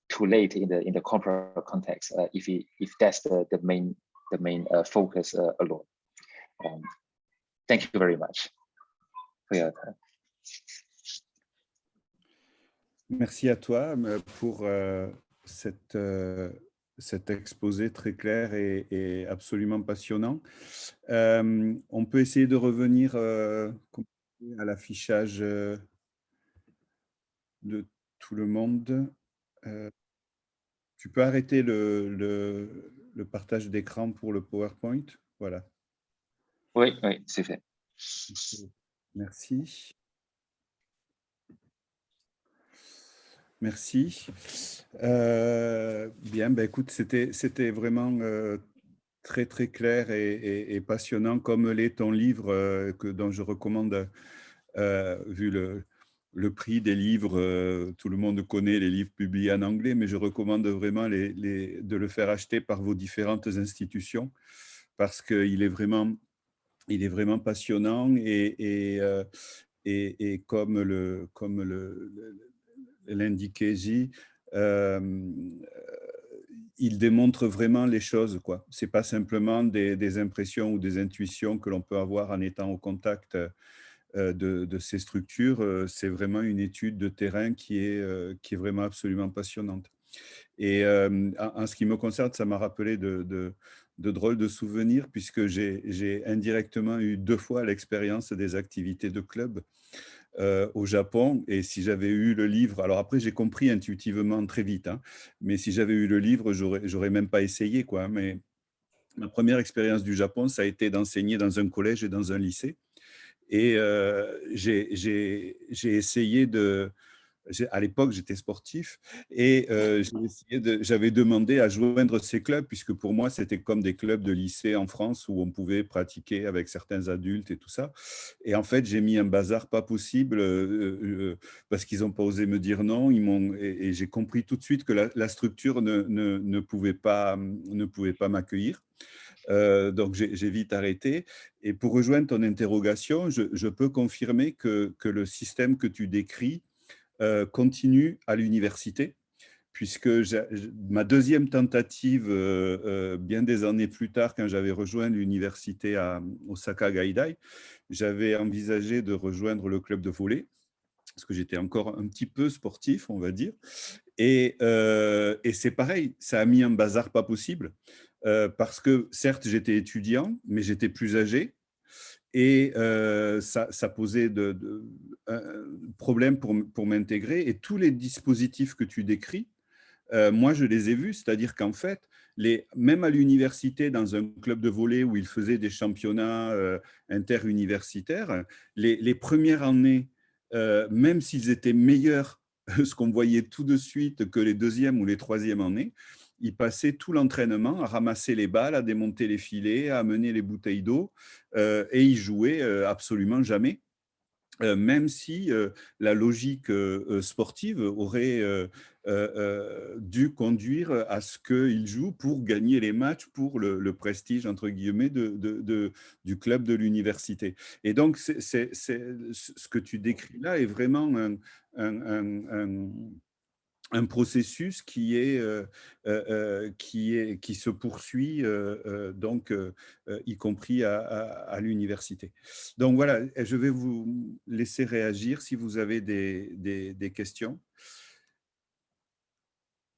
too late in the corporate context, if that's the main focus alone. Thank you very much for your time. Merci à toi pour cet exposé très clair et absolument passionnant. On peut essayer de revenir à l'affichage de tout le monde. Tu peux arrêter le partage d'écran pour le PowerPoint. Voilà. Oui, c'est fait. Merci. Merci. Bien, ben écoute, c'était vraiment très, très clair et passionnant, comme l'est ton livre dont je recommande, vu le prix des livres, tout le monde connaît les livres publiés en anglais, mais je recommande vraiment de le faire acheter par vos différentes institutions parce qu'il est vraiment passionnant et comme l'indiquait J, il démontre vraiment les choses, quoi. C'est pas simplement des impressions ou des intuitions que l'on peut avoir en étant au contact de ces structures. C'est vraiment une étude de terrain qui est vraiment absolument passionnante. Et en ce qui me concerne, ça m'a rappelé de drôles de souvenirs puisque j'ai indirectement eu 2 fois l'expérience des activités de club au Japon. Et si j'avais eu le livre, alors après j'ai compris intuitivement très vite, hein, mais si j'avais eu le livre, j'aurais même pas essayé, quoi, hein. Mais ma première expérience du Japon, ça a été d'enseigner dans un collège et dans un lycée. Et j'ai essayé à l'époque, j'étais sportif et j'avais demandé à joindre ces clubs, puisque pour moi, c'était comme des clubs de lycée en France où on pouvait pratiquer avec certains adultes et tout ça. Et en fait, j'ai mis un bazar pas possible parce qu'ils n'ont pas osé me dire non. Et j'ai compris tout de suite que la structure ne pouvait pas m'accueillir. Donc, j'ai vite arrêté. Et pour rejoindre ton interrogation, je peux confirmer que le système que tu décris continue à l'université, puisque ma deuxième tentative, bien des années plus tard, quand j'avais rejoint l'université à Osaka Gaidai, j'avais envisagé de rejoindre le club de volley, parce que j'étais encore un petit peu sportif, on va dire. Et c'est pareil, ça a mis un bazar pas possible, parce que certes, j'étais étudiant, mais j'étais plus âgé. Et ça posait un problème pour m'intégrer. Et tous les dispositifs que tu décris, moi, je les ai vus. C'est-à-dire qu'en fait, même à l'université, dans un club de volley où ils faisaient des championnats interuniversitaires, les premières années, même s'ils étaient meilleurs, ce qu'on voyait tout de suite, que les deuxièmes ou les troisièmes années, ils passaient tout l'entraînement à ramasser les balles, à démonter les filets, à amener les bouteilles d'eau, et ils jouaient absolument jamais. Même si la logique sportive aurait dû conduire à ce qu'ils jouent pour gagner les matchs, pour le prestige, entre guillemets, du club de l'université. Et donc, ce que tu décris là est vraiment un processus qui se poursuit, donc, y compris à l'université. Donc voilà, je vais vous laisser réagir si vous avez des questions.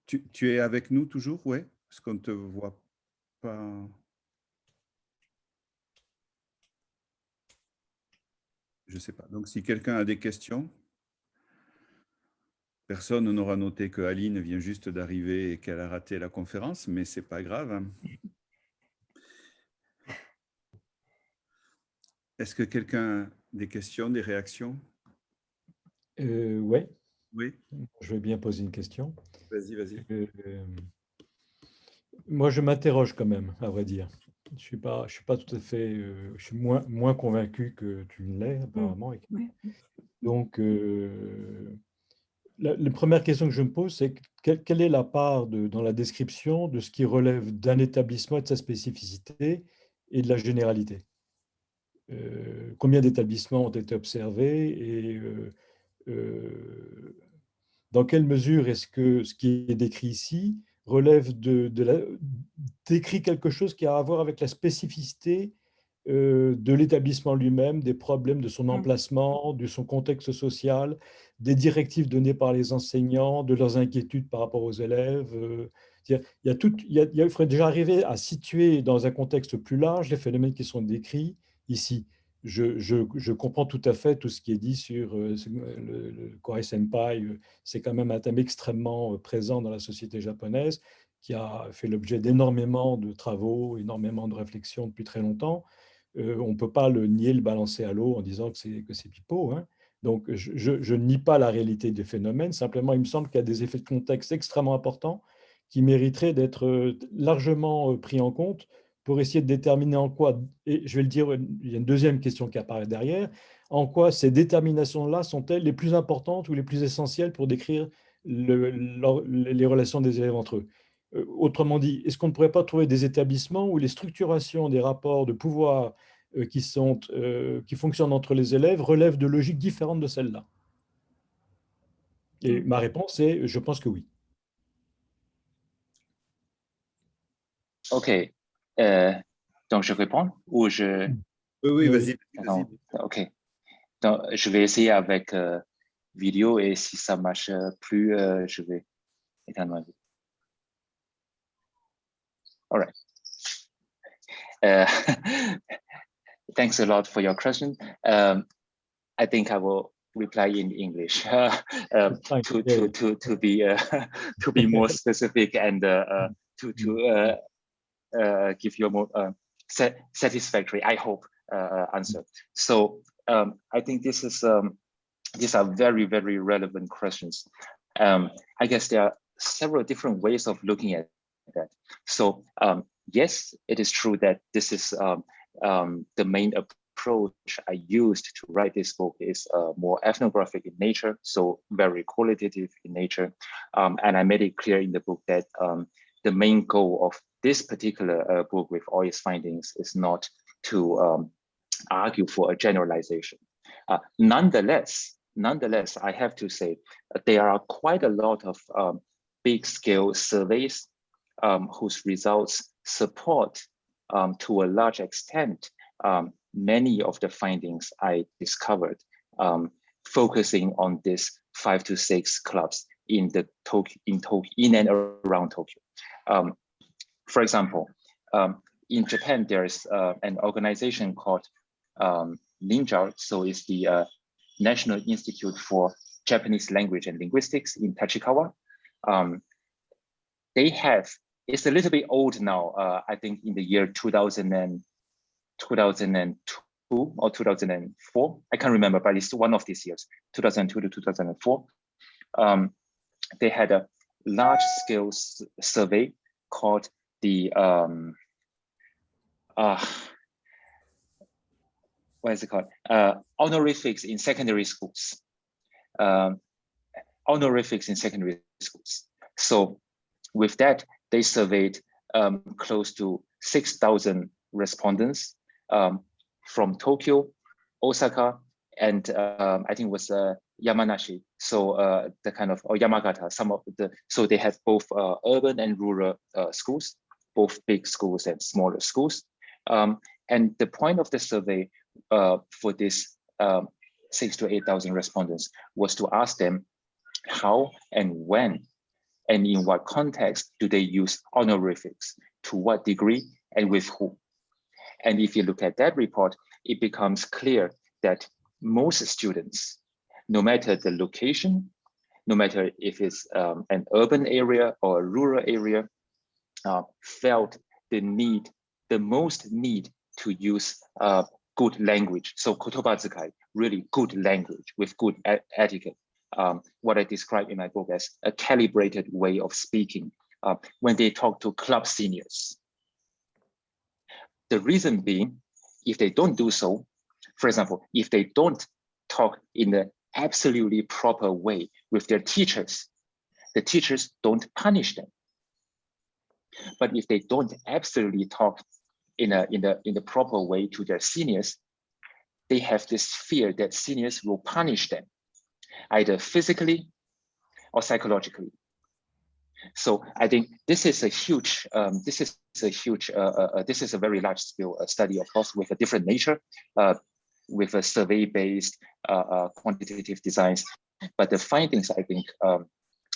Tu es avec nous toujours, ouais? Est-ce qu'on ne te voit pas? Je ne sais pas. Donc, si quelqu'un a des questions, personne n'aura noté que Aline vient juste d'arriver et qu'elle a raté la conférence, mais ce n'est pas grave, hein. Est-ce que quelqu'un a des questions, des réactions? Ouais, Oui, je vais bien poser une question. vas-y, vas-y. Moi, je m'interroge quand même, à vrai dire. Je suis pas tout à fait, je suis moins convaincu que tu ne l'es, apparemment. Ouais. Donc, la première question que je me pose, c'est quelle est la part dans la description de ce qui relève d'un établissement et de sa spécificité et de la généralité? Combien d'établissements ont été observés et dans quelle mesure est-ce que ce qui est décrit ici relève décrit quelque chose qui a à voir avec la spécificité de l'établissement lui-même, des problèmes de son emplacement, de son contexte social, des directives données par les enseignants, de leurs inquiétudes par rapport aux élèves. Il y a tout, il faudrait déjà arriver à situer dans un contexte plus large les phénomènes qui sont décrits ici. Je comprends tout à fait tout ce qui est dit sur le Kōrei Senpai. C'est quand même un thème extrêmement présent dans la société japonaise, qui a fait l'objet d'énormément de travaux, énormément de réflexions depuis très longtemps. On ne peut pas le nier, le balancer à l'eau en disant que c'est pipeau, hein. Donc, je ne nie pas la réalité des phénomènes. Simplement, il me semble qu'il y a des effets de contexte extrêmement importants qui mériteraient d'être largement pris en compte pour essayer de déterminer en quoi, et je vais le dire, il y a une deuxième question qui apparaît derrière, en quoi ces déterminations-là sont-elles les plus importantes ou les plus essentielles pour décrire les relations des élèves entre eux. Autrement dit, est-ce qu'on ne pourrait pas trouver des établissements où les structurations des rapports de pouvoir qui fonctionnent entre les élèves relèvent de logiques différentes de celles-là? Et ma réponse est, je pense que oui. Ok. Donc, je réponds ou je... Oui, oui, Oui. vas-y. Ok. Donc, je vais essayer avec vidéo et si ça marche plus, je vais éteindre ma vidéo. All right. Thanks a lot for your question. I think I will reply in English to be more specific and to give you a more satisfactory, I hope, answer. So I think these are very, very relevant questions. I guess there are several different ways of looking at that. So yes, it is true that this is the main approach I used to write this book is more ethnographic in nature, so very qualitative in nature. And I made it clear in the book that the main goal of this particular book with all its findings is not to argue for a generalization. Nonetheless, I have to say there are quite a lot of big scale surveys whose results support to a large extent many of the findings I discovered, focusing on these 5 to 6 clubs in and around Tokyo. For example, in Japan, there is an organization called NINJAR, so it's the National Institute for Japanese Language and Linguistics in Tachikawa. They have, it's a little bit old now, I think in the year 2002 or 2004, I can't remember, but it's one of these years, 2002 to 2004. They had a large scale survey called the, what is it called? Honorifics in secondary schools. Honorifics in secondary schools. So with that, they surveyed close to 6,000 respondents from Tokyo, Osaka, and I think it was Yamanashi. So the kind of, or Yamagata, so they had both urban and rural schools, both big schools and smaller schools. And the point of the survey for this 6,000 to 8,000 respondents was to ask them how and when and in what context do they use honorifics, to what degree, and with whom. And if you look at that report, it becomes clear that most students, no matter the location, no matter if it's an urban area or a rural area, felt the most need to use good language. So kotobazukai, really good language with good etiquette. What I describe in my book as a calibrated way of speaking when they talk to club seniors. The reason being, if they don't do so, for example, if they don't talk in the absolutely proper way with their teachers, the teachers don't punish them. But if they don't absolutely talk in the proper way to their seniors, they have this fear that seniors will punish them, either physically or psychologically. So I think this is a huge, this is a very large scale study, of course, with a different nature, with a survey-based quantitative designs. But the findings, I think,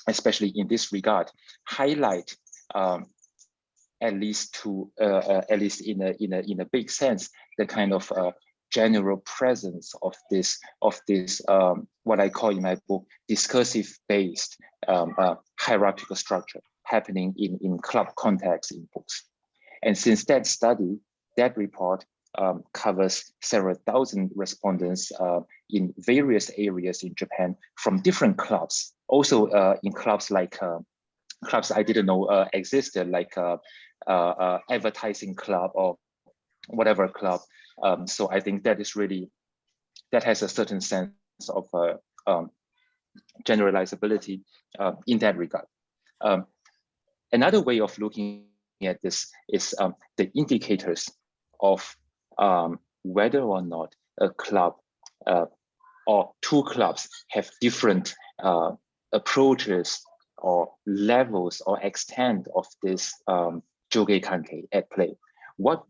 especially in this regard, highlight at least in a big sense, the kind of general presence of this what I call in my book discursive-based hierarchical structure happening in club context in books. And since that study, that report covers several thousand respondents in various areas in Japan from different clubs, also in clubs like clubs I didn't know existed, like advertising club or whatever club. So I think that is really, that has a certain sense of generalizability in that regard. Another way of looking at this is the indicators of whether or not a club or two clubs have different approaches or levels or extent of this Jogei Kankei at play. What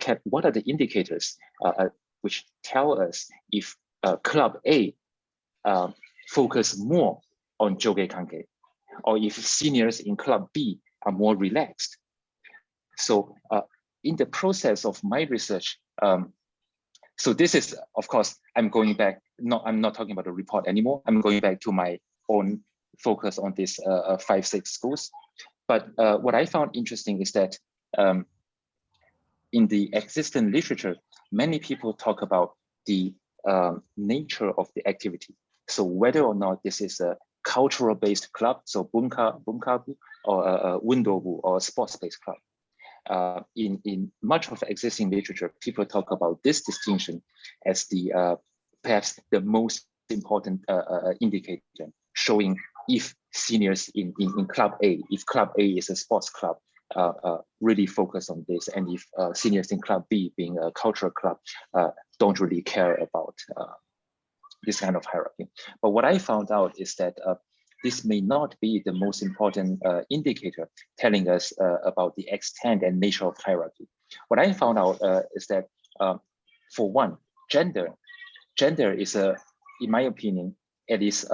are the indicators which tell us if Club A focus more on Jogei Kankei, or if seniors in Club B are more relaxed? So in the process of my research, so this is, of course, I'm going back, I'm not talking about the report anymore. I'm going back to my own focus on this 5-6 schools. But what I found interesting is that in the existing literature, many people talk about the nature of the activity. So whether or not this is a cultural-based club, so bunkabu, or windobu, or sports-based club. In much of existing literature, people talk about this distinction as the perhaps the most important indicator showing if seniors in Club A, if Club A is a sports club, really focus on this, and if seniors in Club B, being a cultural club, don't really care about this kind of hierarchy. But what I found out is that this may not be the most important indicator telling us about the extent and nature of hierarchy. What I found out is that, for one, gender is, in my opinion, at least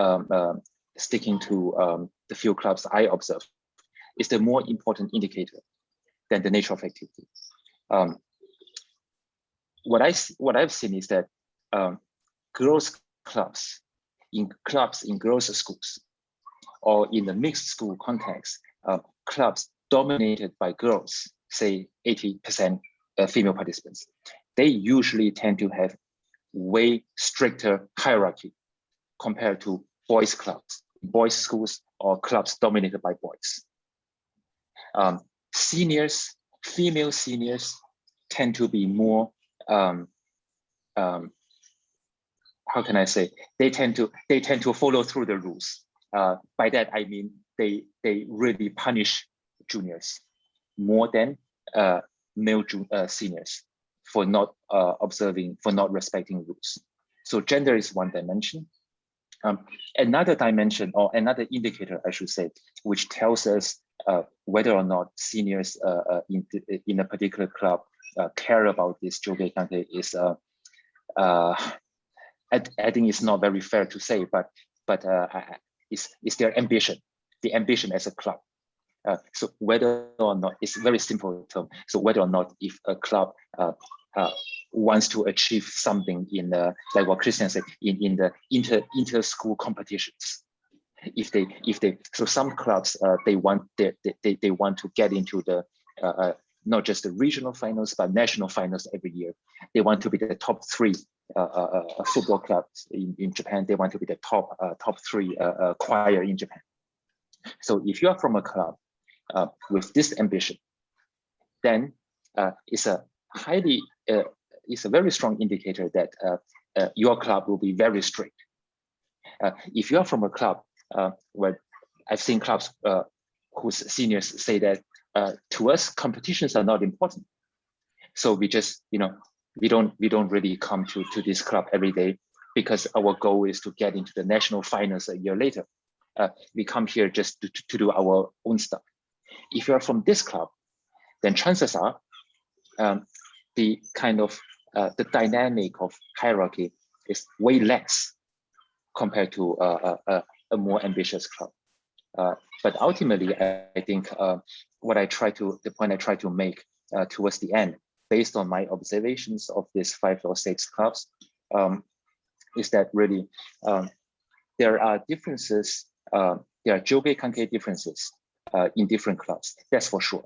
sticking to the few clubs I observed, is the more important indicator than the nature of activity. What I've seen is that girls' clubs in girls' schools, or in the mixed school context, clubs dominated by girls, say 80% female participants, they usually tend to have way stricter hierarchy compared to boys' clubs, boys' schools, or clubs dominated by boys. Seniors, female seniors, tend to be more, how can I say? They tend to follow through the rules. By that I mean they really punish juniors more than male seniors for not observing, for not respecting rules. So gender is one dimension. Another dimension, or another indicator, I should say, which tells us whether or not seniors in a particular club care about this Jogei Kankei is, I think it's not very fair to say, but it's their ambition. the ambition as a club. So whether or not, it's very simple term. So whether or not if a club wants to achieve something in like what Christian said, in the inter-school competitions. So some clubs they want to get into the not just the regional finals but national finals every year. They want to be the top 3 football clubs in Japan. They want to be the top 3 choir in Japan. So if you are from a club with this ambition, then it's a very strong indicator that your club will be very strict. If you are from a club where I've seen clubs whose seniors say that to us competitions are not important, so we just we don't really come to this club every day because our goal is to get into the national finals a year later. We come here just to do our own stuff. If you are from this club, then chances are the kind of the dynamic of hierarchy is way less compared to a more ambitious club. But ultimately, I think the point I try to make towards the end, based on my observations of these 5 or 6 clubs, is that really there are differences. There are Jogei Kankei differences in different clubs. That's for sure.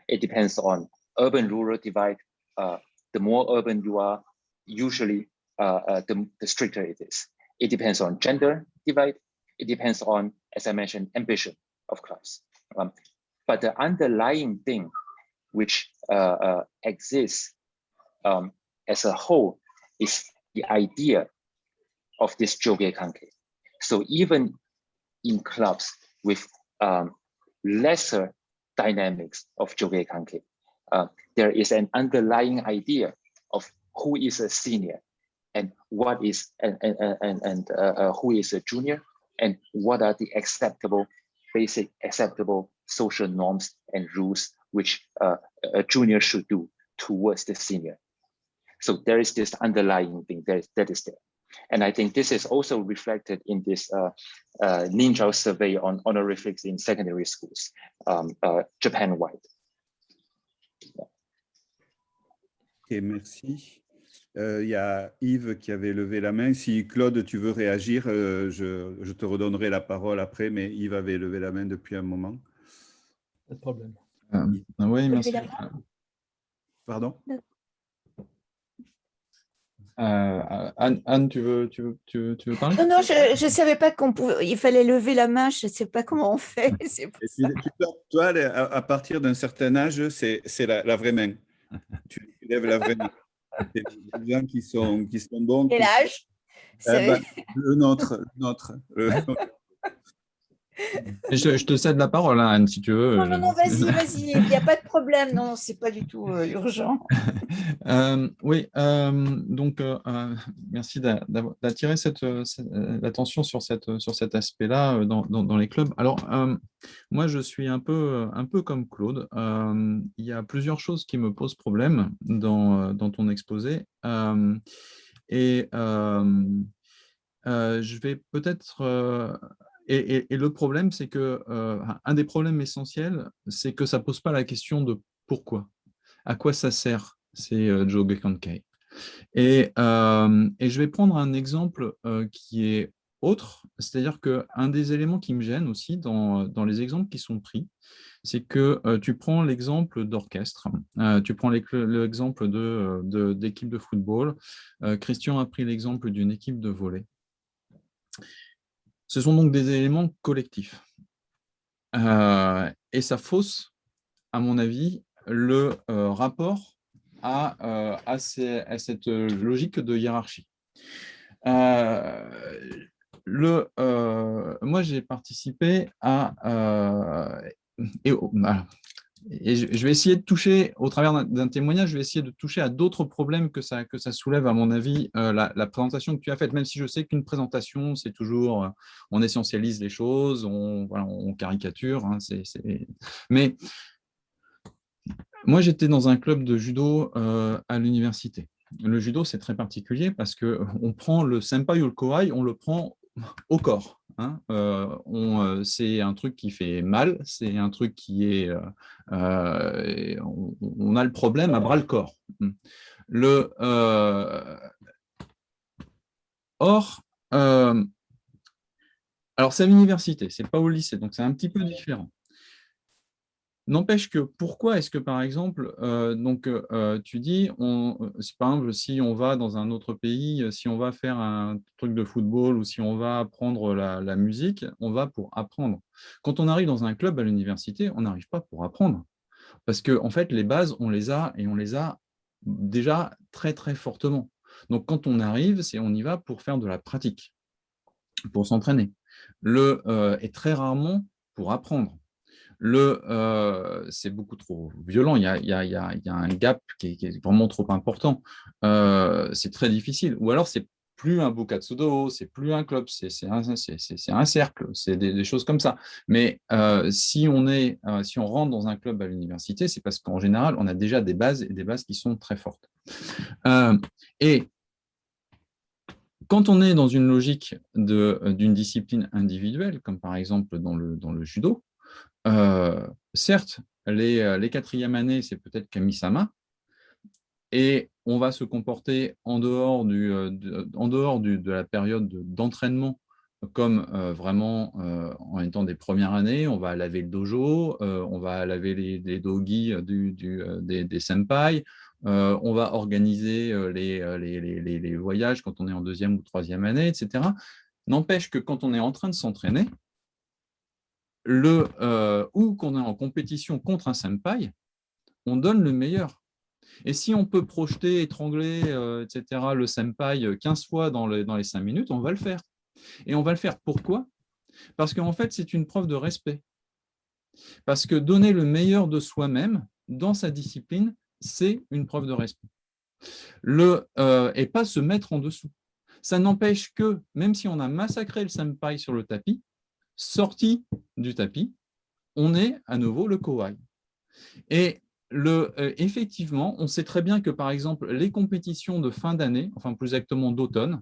It depends on urban-rural divide. The more urban you are, usually the stricter it is. It depends on gender divide. It depends on, as I mentioned, ambition of clubs. But the underlying thing which exists as a whole is the idea of this Jogei Kankei. So even in clubs with lesser dynamics of Jogei Kankei, there is an underlying idea of who is a senior and what is who is a junior, and what are the basic acceptable social norms and rules which a junior should do towards the senior. So there is this underlying thing that is there. And I think this is also reflected in this Ninjao survey on honorifics in secondary schools, Japan-wide. Ok, merci. Il y a Yves qui avait levé la main. Si Claude, tu veux réagir, je te redonnerai la parole après, mais Yves avait levé la main depuis un moment. Pas de problème. Oui, merci. Pardon? Anne, tu veux parler? Non, je ne savais pas il fallait lever la main, je ne sais pas comment on fait. Toi, à partir d'un certain âge, c'est la vraie main. Tu lèves la vraie main. C'est des gens qui sont bons. Quel âge? Le nôtre. Je te cède la parole, hein, Anne, si tu veux. Non, vas-y, il n'y a pas de problème, non, ce n'est pas du tout urgent. Oui, donc merci d'attirer l'attention sur cet aspect-là dans les clubs. Alors, moi, je suis un peu comme Claude. Il y a plusieurs choses qui me posent problème dans ton exposé. Et je vais peut-être... Et le problème, c'est que un des problèmes essentiels, c'est que ça ne pose pas la question de pourquoi, à quoi ça sert ces Jogei Kankei. Et je vais prendre un exemple qui est autre, c'est-à-dire qu'un des éléments qui me gêne aussi dans les exemples qui sont pris, c'est que tu prends l'exemple d'orchestre, tu prends l'exemple d'équipe de football, Christian a pris l'exemple d'une équipe de volley. Ce sont donc des éléments collectifs. Et ça fausse, à mon avis, le rapport à cette logique de hiérarchie. Moi, j'ai participé à... Et je vais essayer de toucher, au travers d'un témoignage, je vais essayer de toucher à d'autres problèmes que ça soulève, à mon avis, la présentation que tu as faite, même si je sais qu'une présentation, c'est toujours, on essentialise les choses, on caricature. Hein, Mais moi, j'étais dans un club de judo à l'université. Le judo, c'est très particulier parce qu'on prend le senpai ou le kohai, on le prend au corps. hein. C'est un truc qui fait mal, c'est un truc qui est... on a le problème à bras le corps. Or, alors c'est à l'université, c'est pas au lycée, donc c'est un petit peu différent. N'empêche que, pourquoi est-ce que, par exemple, tu dis, par exemple, si on va dans un autre pays, si on va faire un truc de football ou si on va apprendre la musique, on va pour apprendre. Quand on arrive dans un club à l'université, on n'arrive pas pour apprendre. Parce que, en fait, les bases, on les a et on les a déjà très, très fortement. Donc, quand on arrive, on y va pour faire de la pratique, pour s'entraîner. Et très rarement pour apprendre. C'est beaucoup trop violent, il y a un gap qui est vraiment trop important. C'est très difficile. Ou alors, c'est plus un bukatsudo, c'est plus un club, c'est un cercle, c'est des choses comme ça. Mais si on rentre dans un club à l'université, c'est parce qu'en général, on a déjà des bases et des bases qui sont très fortes. Et quand on est dans une logique d'une discipline individuelle, comme par exemple dans le judo, certes, les quatrièmes années, c'est peut-être Kami-sama, et on va se comporter en dehors de la période d'entraînement comme vraiment en étant des premières années. On va laver le dojo, on va laver les dogis des senpai, on va organiser les voyages quand on est en deuxième ou troisième année, etc. N'empêche que quand on est en train de s'entraîner, ou qu'on est en compétition contre un senpai, on donne le meilleur. Et si on peut projeter, étrangler, etc., le senpai 15 fois dans les 5 minutes, on va le faire. Et on va le faire pourquoi? Parce qu'en fait, c'est une preuve de respect. Parce que donner le meilleur de soi-même dans sa discipline, c'est une preuve de respect. Et pas se mettre en dessous. Ça n'empêche que, même si on a massacré le senpai sur le tapis, sorti du tapis, on est à nouveau le kawaii. Et effectivement, on sait très bien que, par exemple, les compétitions de fin d'année, enfin plus exactement d'automne,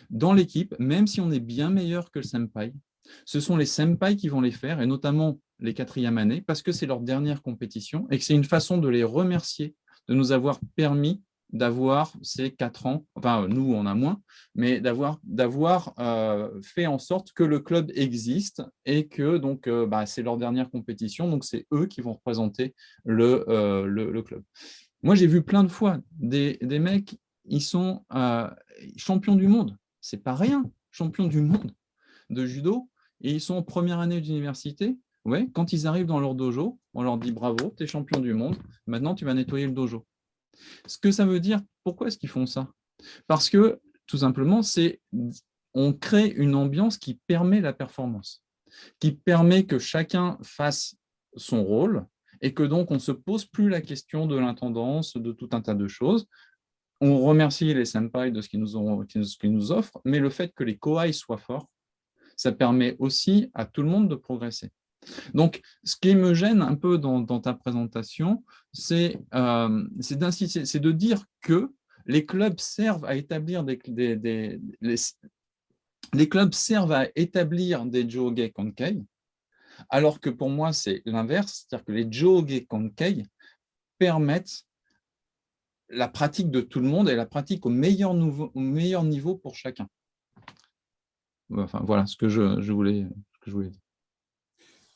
dans l'équipe, même si on est bien meilleur que le senpai, ce sont les senpai qui vont les faire, et notamment les quatrièmes années, parce que c'est leur dernière compétition et que c'est une façon de les remercier de nous avoir permis d'avoir ces 4 ans, enfin nous on a moins, mais d'avoir fait en sorte que le club existe et que donc c'est leur dernière compétition, donc c'est eux qui vont représenter le club. Moi j'ai vu plein de fois des mecs, ils sont champions du monde, c'est pas rien, champions du monde de judo, et ils sont en première année d'université. Ouais, quand ils arrivent dans leur dojo, on leur dit bravo, tu es champion du monde, maintenant tu vas nettoyer le dojo. Ce que ça veut dire, pourquoi est-ce qu'ils font ça? Parce que, tout simplement, on crée une ambiance qui permet la performance, qui permet que chacun fasse son rôle et que donc on ne se pose plus la question de l'intendance, de tout un tas de choses. On remercie les senpai de ce qu'ils nous offrent, mais le fait que les koai soient forts, ça permet aussi à tout le monde de progresser. Donc, ce qui me gêne un peu dans ta présentation, c'est de dire que les clubs servent à établir les clubs servent à établir des Jōge Konkei, alors que pour moi, c'est l'inverse, c'est-à-dire que les Jōge Konkei permettent la pratique de tout le monde et la pratique au meilleur niveau pour chacun. Enfin, voilà ce que je voulais dire.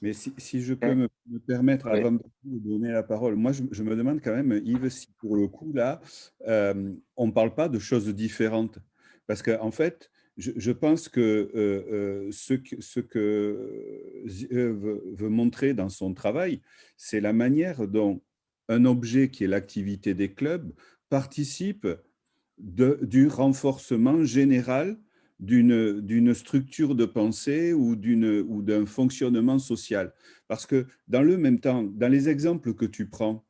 Mais si je peux me permettre, Oui. avant de vous donner la parole, moi je me demande quand même, Yves, si pour le coup là, on ne parle pas de choses différentes. Parce qu'en fait, je pense que ce que veut montrer dans son travail, c'est la manière dont un objet qui est l'activité des clubs participe du renforcement général d'une structure de pensée ou d'un fonctionnement social. Parce que dans le même temps, dans les exemples que tu prends,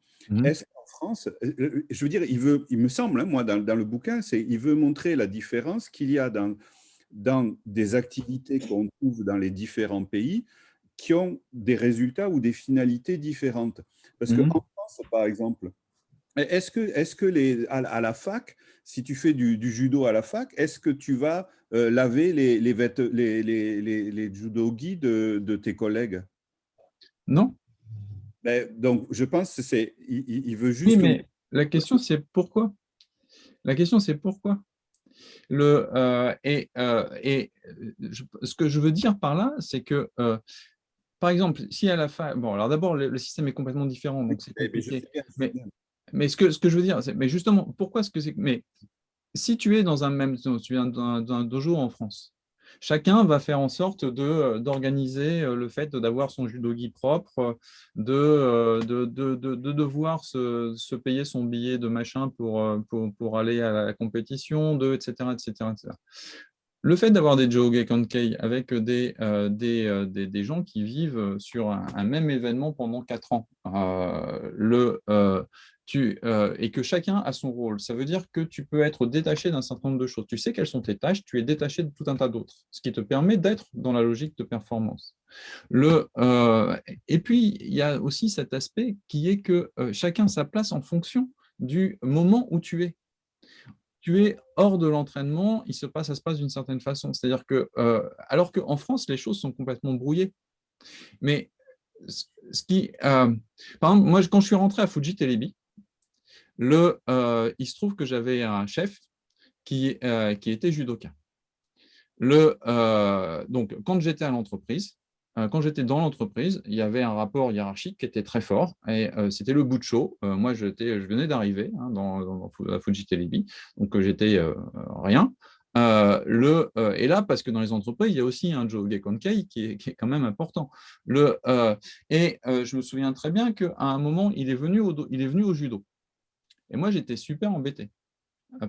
est-ce qu'en France, je veux dire, il me semble, hein, moi, dans le bouquin, il veut montrer la différence qu'il y a dans des activités qu'on trouve dans les différents pays qui ont des résultats ou des finalités différentes. Parce qu'en France, par exemple, Est-ce que à la fac, si tu fais du judo à la fac, est-ce que tu vas laver les judogi de tes collègues? Non? Ben, donc, je pense que il veut Oui, juste. mais la question, c'est pourquoi? La question, c'est pourquoi? Ce que je veux dire par là, c'est que, par exemple, si à la fin, bon, alors d'abord, le système est complètement différent, donc c'est Mais je compliqué. sais bien, je sais Mais, bien. mais ce que je veux dire, c'est, mais justement, pourquoi est-ce que c'est, mais si tu es dans un même, tu viens d'un dojo en France, chacun va faire en sorte d'organiser le fait d'avoir son judogi propre, de devoir se payer son billet de machin pour aller à la compétition, etc., etc., etc. Le fait d'avoir des Joe Kankei avec des gens qui vivent sur un même événement pendant 4 ans, et que chacun a son rôle, ça veut dire que tu peux être détaché d'un certain nombre de choses. Tu sais quelles sont tes tâches, tu es détaché de tout un tas d'autres, ce qui te permet d'être dans la logique de performance. Et puis, il y a aussi cet aspect qui est que chacun a sa place en fonction du moment où tu es. Tu es hors de l'entraînement, ça se passe d'une certaine façon. C'est-à-dire que, alors qu'en France, les choses sont complètement brouillées. Mais ce qui, par exemple, moi, quand je suis rentré à Fuji Telebi, il se trouve que j'avais un chef qui était judoka. Donc, quand j'étais à l'entreprise, quand j'étais dans l'entreprise, il y avait un rapport hiérarchique qui était très fort et c'était le bout de chaud. Moi, je venais d'arriver à Fuji Telebi, donc j'étais rien. Et là, parce que dans les entreprises, il y a aussi un Joe Gekonkei qui est quand même important. Je me souviens très bien qu'à un moment, il est venu au judo. Et moi, j'étais super embêté.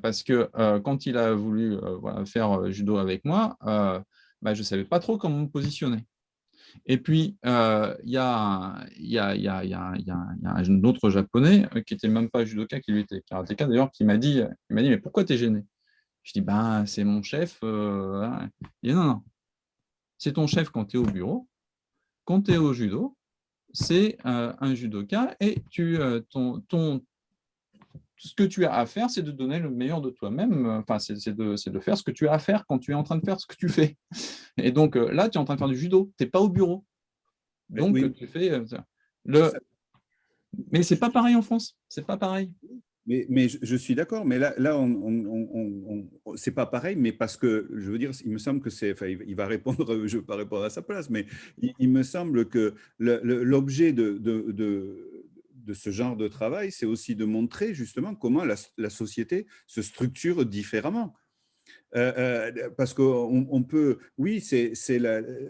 Parce que quand il a voulu voilà, faire judo avec moi, bah, je ne savais pas trop comment me positionner. Et puis, il y a un autre japonais qui n'était même pas judoka, qui lui était karatéka d'ailleurs, qui m'a dit, mais pourquoi tu es gêné? Je dis, ben, c'est mon chef. Hein. Il dit, non, non, c'est ton chef quand tu es au bureau. Quand tu es au judo, c'est un judoka et ce que tu as à faire, c'est de donner le meilleur de toi-même. Enfin, c'est de faire ce que tu as à faire quand tu es en train de faire ce que tu fais. Et donc là, tu es en train de faire du judo. Tu n'es pas au bureau. Donc, Oui, tu fais c'est ça. Mais c'est pas pareil en France. C'est pas pareil. Mais je suis d'accord, mais là c'est pas pareil, mais parce que, je veux dire, il me semble que c'est, enfin, il va répondre, je ne veux pas répondre à sa place, mais il me semble que l'objet de ce genre de travail, c'est aussi de montrer justement comment la société se structure différemment. Parce qu'on peut, oui,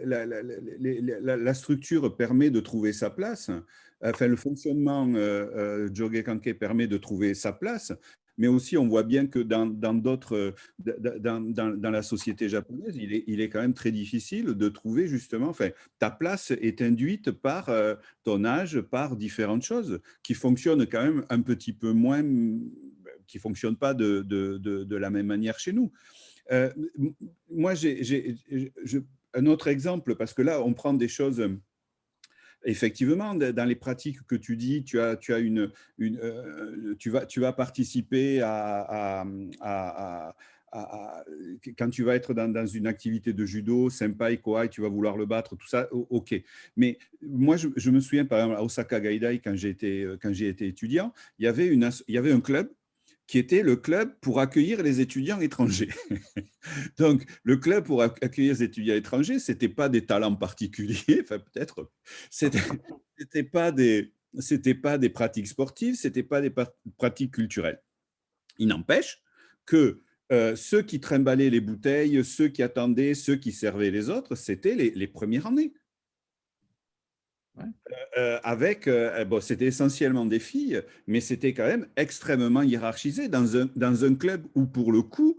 la structure permet de trouver sa place. Enfin, le fonctionnement Joge Kanke permet de trouver sa place, mais aussi on voit bien que dans d'autres, dans la société japonaise, il est quand même très difficile de trouver justement, enfin, ta place est induite par ton âge, par différentes choses qui fonctionnent quand même un petit peu moins, qui ne fonctionnent pas de la même manière chez nous. Euh, Moi, un autre exemple, parce que là, on prend des choses, effectivement, dans les pratiques que tu dis, tu vas participer quand tu vas être dans une activité de judo, senpai, kouai, tu vas vouloir le battre, tout ça, ok. Mais moi, je me souviens, par exemple, à Osaka Gaidai, quand j'ai été étudiant, il y avait un club qui était le club pour accueillir les étudiants étrangers. Donc, le club pour accueillir les étudiants étrangers, ce n'était pas des talents particuliers, enfin peut-être, c'était pas des pratiques sportives, ce n'était pas des pratiques culturelles. Il n'empêche que ceux qui trimballaient les bouteilles, ceux qui attendaient, ceux qui servaient les autres, c'était les premières années. Ouais. Bon, c'était essentiellement des filles, mais c'était quand même extrêmement hiérarchisé dans un club où, pour le coup,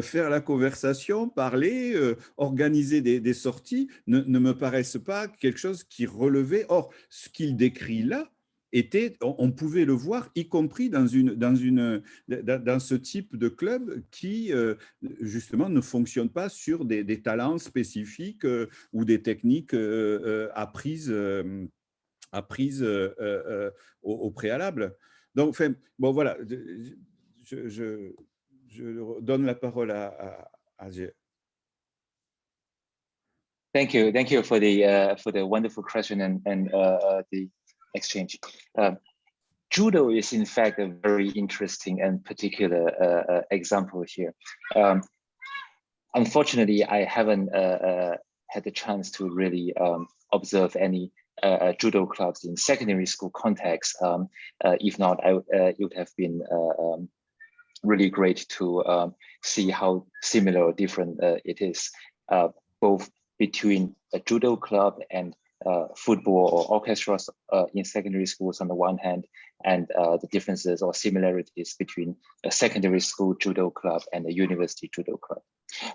faire la conversation, parler, organiser des sorties ne me paraissent pas quelque chose qui relevait. Or, ce qu'il décrit là, on pouvait le voir, y compris dans ce type de club qui, justement, ne fonctionne pas sur des talents spécifiques ou des techniques apprises au préalable. Donc, enfin, bon, voilà, je donne la parole à Jay. Thank you for the wonderful question and the exchange. Judo is in fact a very interesting and particular example here. Unfortunately, I haven't had the chance to really observe any judo clubs in secondary school context. If not, it would have been really great to see how similar or different it is, both between a judo club and football or orchestras in secondary schools on the one hand, and the differences or similarities between a secondary school judo club and a university judo club.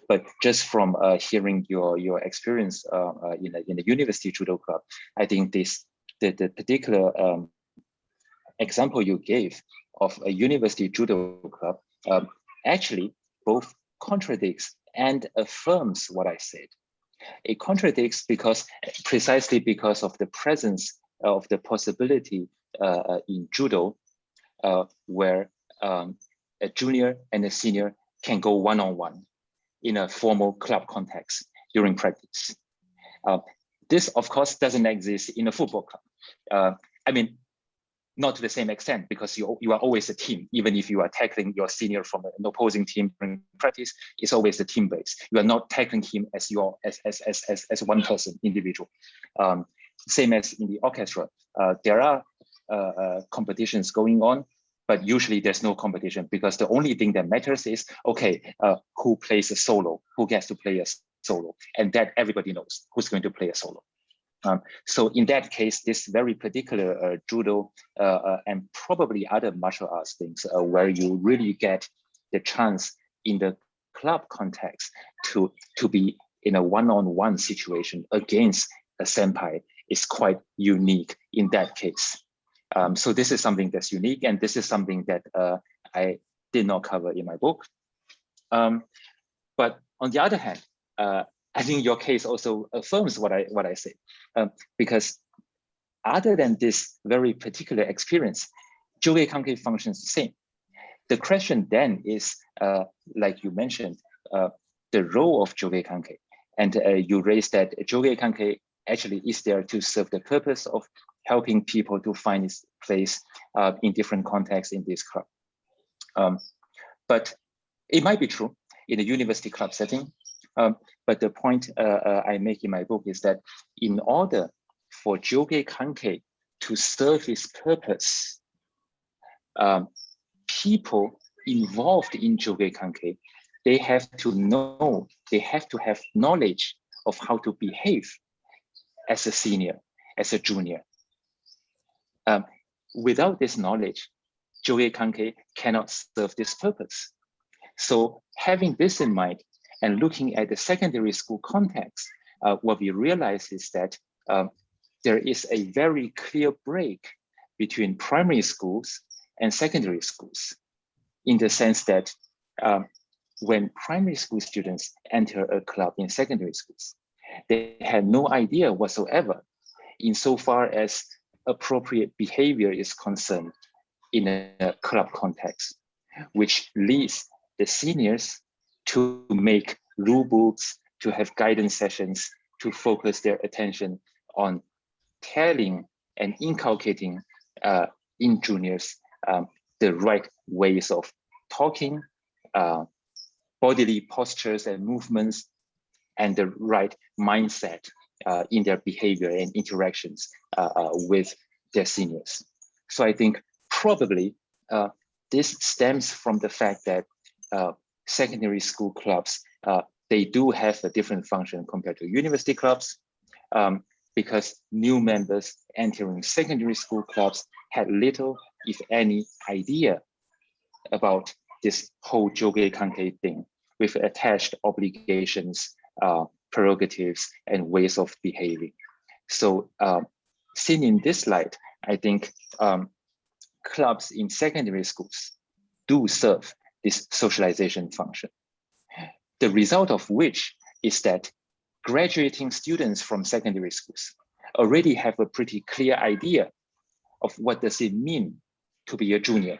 But just from hearing your experience in a university judo club, I think the particular example you gave of a university judo club actually both contradicts and affirms what I said. It contradicts precisely because of the presence of the possibility in judo where a junior and a senior can go one-on-one in a formal club context during practice. This, of course, doesn't exist in a football club. I mean, not to the same extent, because you are always a team. Even if you are tackling your senior from an opposing team during practice, it's always a team base. You are not tackling him as one person, individual. Same as in the orchestra, there are competitions going on, but usually there's no competition because the only thing that matters is, okay, who plays a solo, who gets to play a solo, and that everybody knows who's going to play a solo. So in that case, this very particular judo and probably other martial arts things where you really get the chance in the club context to be in a one-on-one situation against a senpai is quite unique in that case. So this is something that's unique, and this is something that I did not cover in my book. But on the other hand, I think your case also affirms what I say, because other than this very particular experience, Joge Kankei functions the same. The question then is, like you mentioned, the role of Joge Kankei, and you raised that Joge Kankei actually is there to serve the purpose of helping people to find its place in different contexts in this club. But it might be true in a university club setting. But the point I make in my book is that in order for Joge Kankei to serve its purpose, people involved in Joge Kankei, they have to know, they have to have knowledge of how to behave as a senior, as a junior. Without this knowledge, Joge Kankei cannot serve this purpose. So having this in mind, and looking at the secondary school context, what we realize is that there is a very clear break between primary schools and secondary schools, in the sense that when primary school students enter a club in secondary schools, they had no idea whatsoever insofar as appropriate behavior is concerned in a club context, which leads the seniors to make rule books, to have guidance sessions, to focus their attention on telling and inculcating in juniors the right ways of talking, bodily postures and movements, and the right mindset in their behavior and interactions with their seniors. So I think probably this stems from the fact that secondary school clubs, they do have a different function compared to university clubs, because new members entering secondary school clubs had little, if any, idea about this whole Joge Kankei thing, with attached obligations, prerogatives, and ways of behaving. So seen in this light, I think clubs in secondary schools do serve this socialization function. The result of which is that graduating students from secondary schools already have a pretty clear idea of what does it mean to be a junior?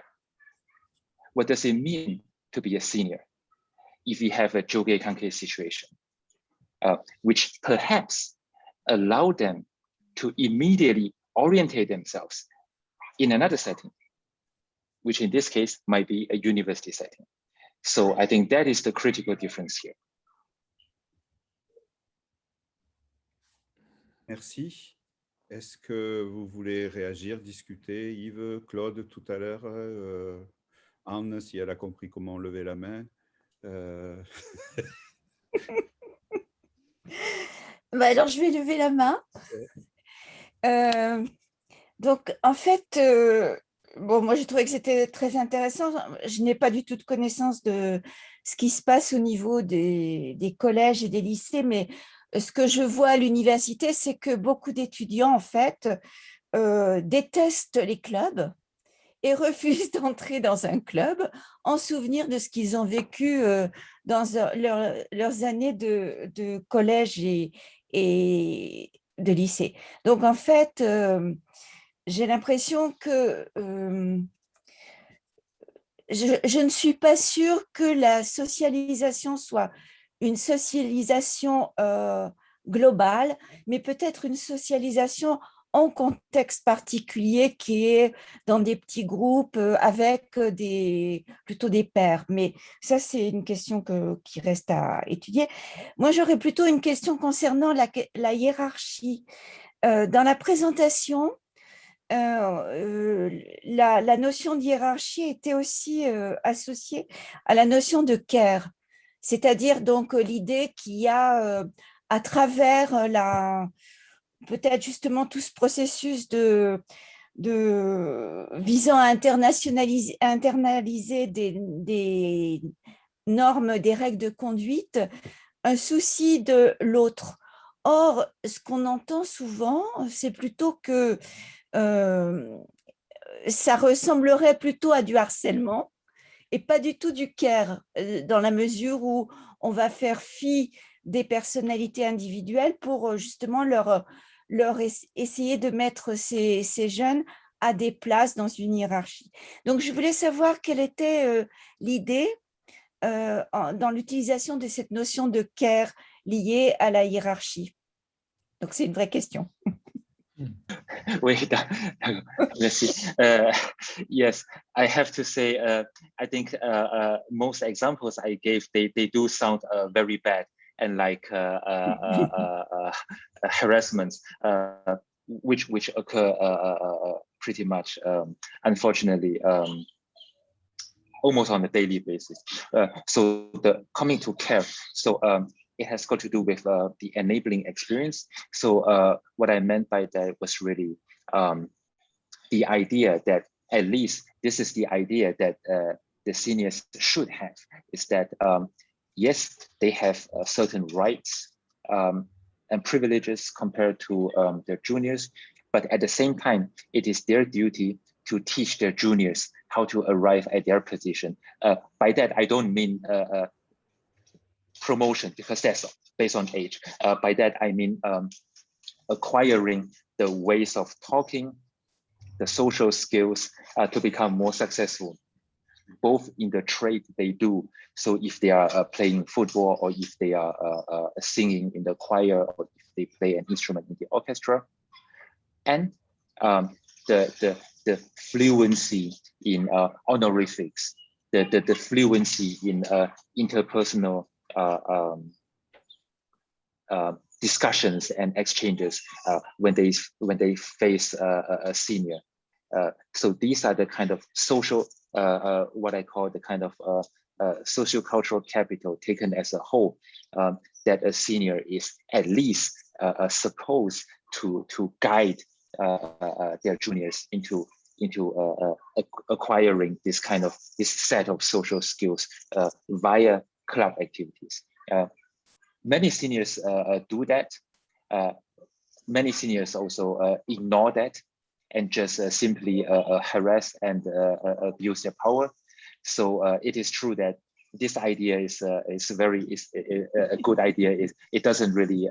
What does it mean to be a senior if we have a Joge-Kankei situation, which perhaps allow them to immediately orientate themselves in another setting, which in this case might be a university setting. So I think that is the critical difference here. Merci. Est-ce que vous voulez réagir, discuter? Yves, Claude, tout à l'heure, Anne, si elle a compris comment lever la main. Bah alors, je vais lever la main. Donc, en fait, bon, moi, j'ai trouvé que c'était très intéressant. Je n'ai pas du tout de connaissance de ce qui se passe au niveau des collèges et des lycées, mais ce que je vois à l'université, c'est que beaucoup d'étudiants, en fait, détestent les clubs et refusent d'entrer dans un club en souvenir de ce qu'ils ont vécu dans leurs années de collège et de lycée. Donc, en fait, j'ai l'impression que je ne suis pas sûre que la socialisation soit une socialisation globale, mais peut-être une socialisation en contexte particulier qui est dans des petits groupes avec plutôt des pairs. Mais ça, c'est une question qui reste à étudier. Moi, j'aurais plutôt une question concernant la hiérarchie. Dans la présentation, la notion de hiérarchie était aussi associée à la notion de care, c'est-à-dire donc l'idée qu'il y a à travers peut-être justement tout ce processus visant à internaliser des normes, des règles de conduite, un souci de l'autre. Or, ce qu'on entend souvent, c'est plutôt que ça ressemblerait plutôt à du harcèlement et pas du tout du care, dans la mesure où on va faire fi des personnalités individuelles pour justement essayer de mettre ces jeunes à des places dans une hiérarchie. Donc, je voulais savoir quelle était l'idée dans l'utilisation de cette notion de care liée à la hiérarchie. Donc, c'est une vraie question. Wait, let's see. Yes, I have to say, I think most examples I gave, they do sound very bad and like harassments, which occur pretty much, unfortunately, almost on a daily basis. So coming to care, so it has got to do with the enabling experience. So what I meant by that was really the idea that at least this is the idea that the seniors should have, is that yes, they have certain rights and privileges compared to their juniors, but at the same time, it is their duty to teach their juniors how to arrive at their position. By that, I don't mean promotion, because that's based on age. By that, I mean acquiring the ways of talking, the social skills to become more successful, both in the trade they do. So if they are playing football, or if they are singing in the choir, or if they play an instrument in the orchestra, and the fluency in honorifics, the fluency in interpersonal discussions and exchanges when they face a senior. So these are the kind of social, what I call the kind of socio-cultural capital taken as a whole, that a senior is at least supposed to guide their juniors into acquiring this set of social skills via club activities. Many seniors do that. Many seniors also ignore that and just simply harass and abuse their power. So it is true that this idea is a good idea. It doesn't really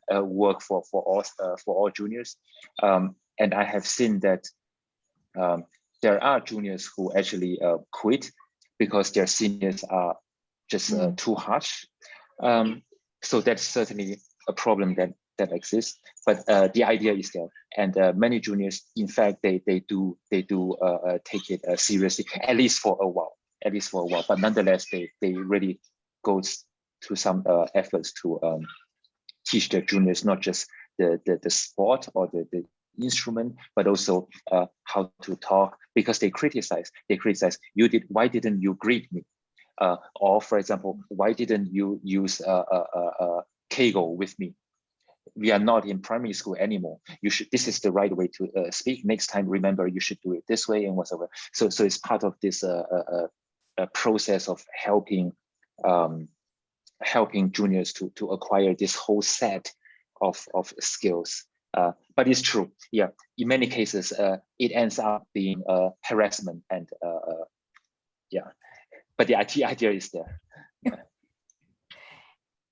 work for all juniors. And I have seen that there are juniors who actually quit because their seniors are just too harsh. So that's certainly a problem that exists. But the idea is there, and many juniors, in fact, they do take it seriously, at least for a while. But nonetheless, they really go to some efforts to teach their juniors not just the sport or the instrument, but also how to talk, because they criticize. Why didn't you greet me? Or for example, why didn't you use Kegel with me? We are not in primary school anymore. This is the right way to speak. Next time, remember, you should do it this way and whatever. So it's part of this process of helping juniors to acquire this whole set of skills. But it's true, yeah. In many cases, it ends up being harassment, and yeah. But the idea is there.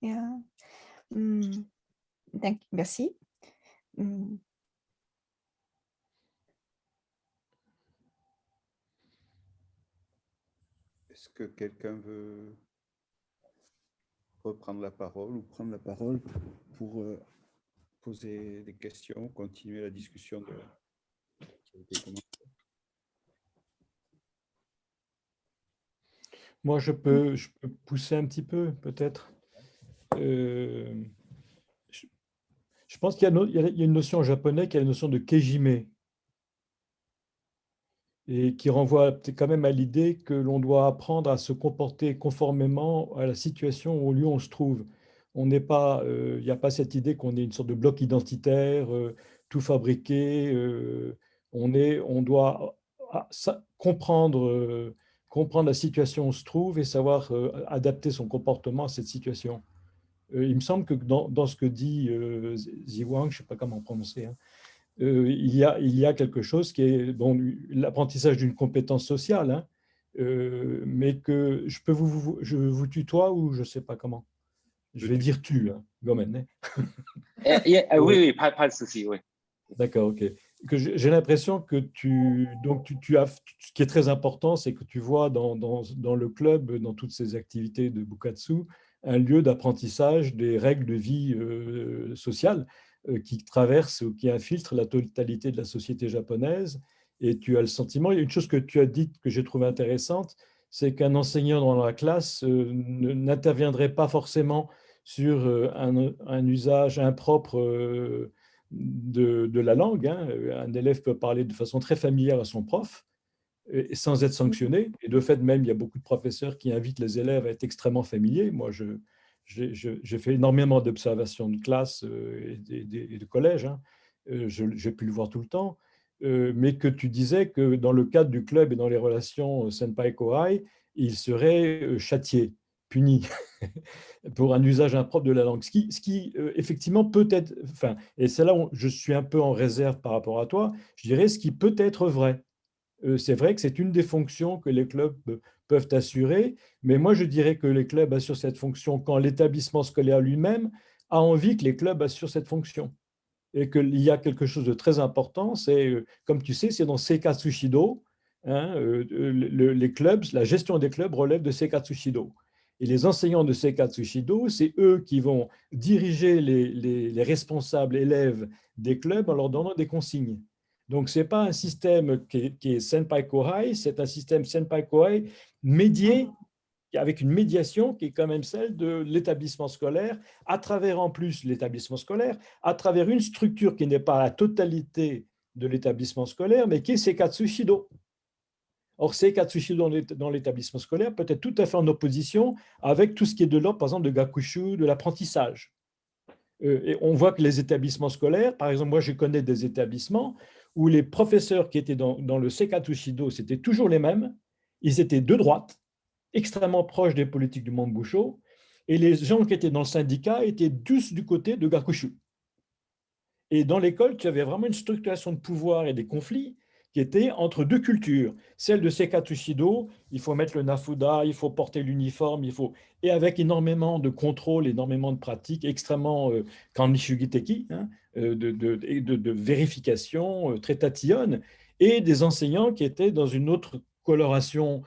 Yeah. Merci. Est-ce que quelqu'un veut reprendre la parole ou prendre la parole pour poser des questions, continuer la discussion qui a été commencée? Moi, je peux pousser un petit peu, peut-être. Je pense qu'il y a une notion en japonais qui est la notion de kejime, et qui renvoie quand même à l'idée que l'on doit apprendre à se comporter conformément à la situation où on se trouve. On n'est pas, il n'y a pas cette idée qu'on est une sorte de bloc identitaire, tout fabriqué. On doit comprendre la situation où on se trouve et savoir adapter son comportement à cette situation. Il me semble que dans ce que dit Ziwang, je ne sais pas comment prononcer, hein, il y a quelque chose qui est l'apprentissage d'une compétence sociale, hein, mais que je vous tutoie ou je ne sais pas comment. Je vais dire tu, hein, Gomen. Hein. Oui, pas de souci, oui. D'accord, ok. J'ai l'impression que tu as, ce qui est très important, c'est que tu vois dans le club, dans toutes ces activités de Bukatsu, un lieu d'apprentissage des règles de vie sociale qui traversent ou qui infiltrent la totalité de la société japonaise. Et tu as le sentiment, il y a une chose que tu as dite que j'ai trouvé intéressante, c'est qu'un enseignant dans la classe n'interviendrait pas forcément sur un usage impropre de la langue, hein. Un élève peut parler de façon très familière à son prof et sans être sanctionné. Et de fait, même, il y a beaucoup de professeurs qui invitent les élèves à être extrêmement familiers. Moi, j'ai fait énormément d'observations de classe et de collège, hein. J'ai pu le voir tout le temps. Mais que tu disais que dans le cadre du club et dans les relations senpai-kohai, il serait châtié, puni pour un usage impropre de la langue. Ce qui effectivement peut être, enfin, et c'est là où je suis un peu en réserve par rapport à toi, je dirais ce qui peut être vrai. C'est vrai que c'est une des fonctions que les clubs peuvent assurer, mais moi je dirais que les clubs assurent cette fonction quand l'établissement scolaire lui-même a envie que les clubs assurent cette fonction. Et qu'il y a quelque chose de très important, c'est, comme tu sais, c'est dans Seikatsushido, hein, les clubs, la gestion des clubs relève de Seikatsushido. Et les enseignants de Seikatsushido, c'est eux qui vont diriger les responsables élèves des clubs en leur donnant des consignes. Donc, ce n'est pas un système qui est senpai-kohai, c'est un système senpai-kohai médié, avec une médiation qui est quand même celle de l'établissement scolaire, à travers en plus l'établissement scolaire, à travers une structure qui n'est pas la totalité de l'établissement scolaire, mais qui est Seikatsushido. Or, Seikatsushido dans l'établissement scolaire peut être tout à fait en opposition avec tout ce qui est de l'ordre, par exemple, de gakushu, de l'apprentissage. Et on voit que les établissements scolaires, par exemple, moi je connais des établissements où les professeurs qui étaient dans le Seikatsushido, c'était toujours les mêmes, ils étaient de droite, extrêmement proches des politiques du Mambusho, et les gens qui étaient dans le syndicat étaient tous du côté de Gakushu. Et dans l'école, tu avais vraiment une structuration de pouvoir et des conflits qui étaient entre deux cultures. Celle de Seikatsushido, il faut mettre le nafuda, il faut porter l'uniforme, et avec énormément de contrôle, énormément de pratiques, extrêmement kanishugiteki, hein, de vérification très tatillonne. et des enseignants qui étaient dans une autre coloration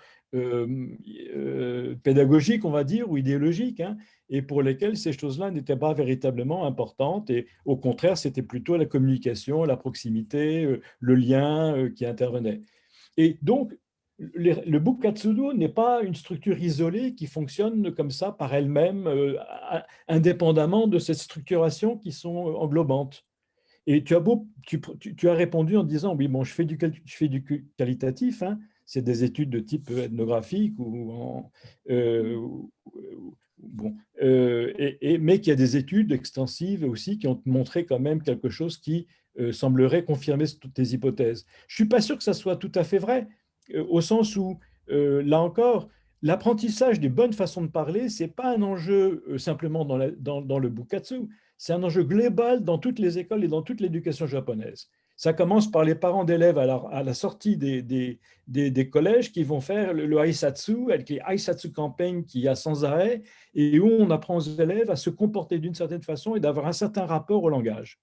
pédagogique, on va dire, ou idéologique, hein, et pour lesquels ces choses-là n'étaient pas véritablement importantes. Et au contraire, c'était plutôt la communication, la proximité, le lien qui intervenait. Et donc, le Bukatsudo n'est pas une structure isolée qui fonctionne comme ça par elle-même, indépendamment de cette structuration qui sont englobantes. Et tu as répondu en disant, oui, bon, je fais du qualitatif, hein, c'est des études de type ethnographique, bon, mais qu'il y a des études extensives aussi qui ont montré quand même quelque chose qui semblerait confirmer toutes tes hypothèses. Je ne suis pas sûr que ça soit tout à fait vrai, au sens où, là encore, l'apprentissage des bonnes façons de parler, ce n'est pas un enjeu simplement dans le Bukatsu, c'est un enjeu global dans toutes les écoles et dans toute l'éducation japonaise. Ça commence par les parents d'élèves à la sortie des collèges qui vont faire le aisatsu, avec les aisatsu campaign qu'il y a sans arrêt, et où on apprend aux élèves à se comporter d'une certaine façon et d'avoir un certain rapport au langage.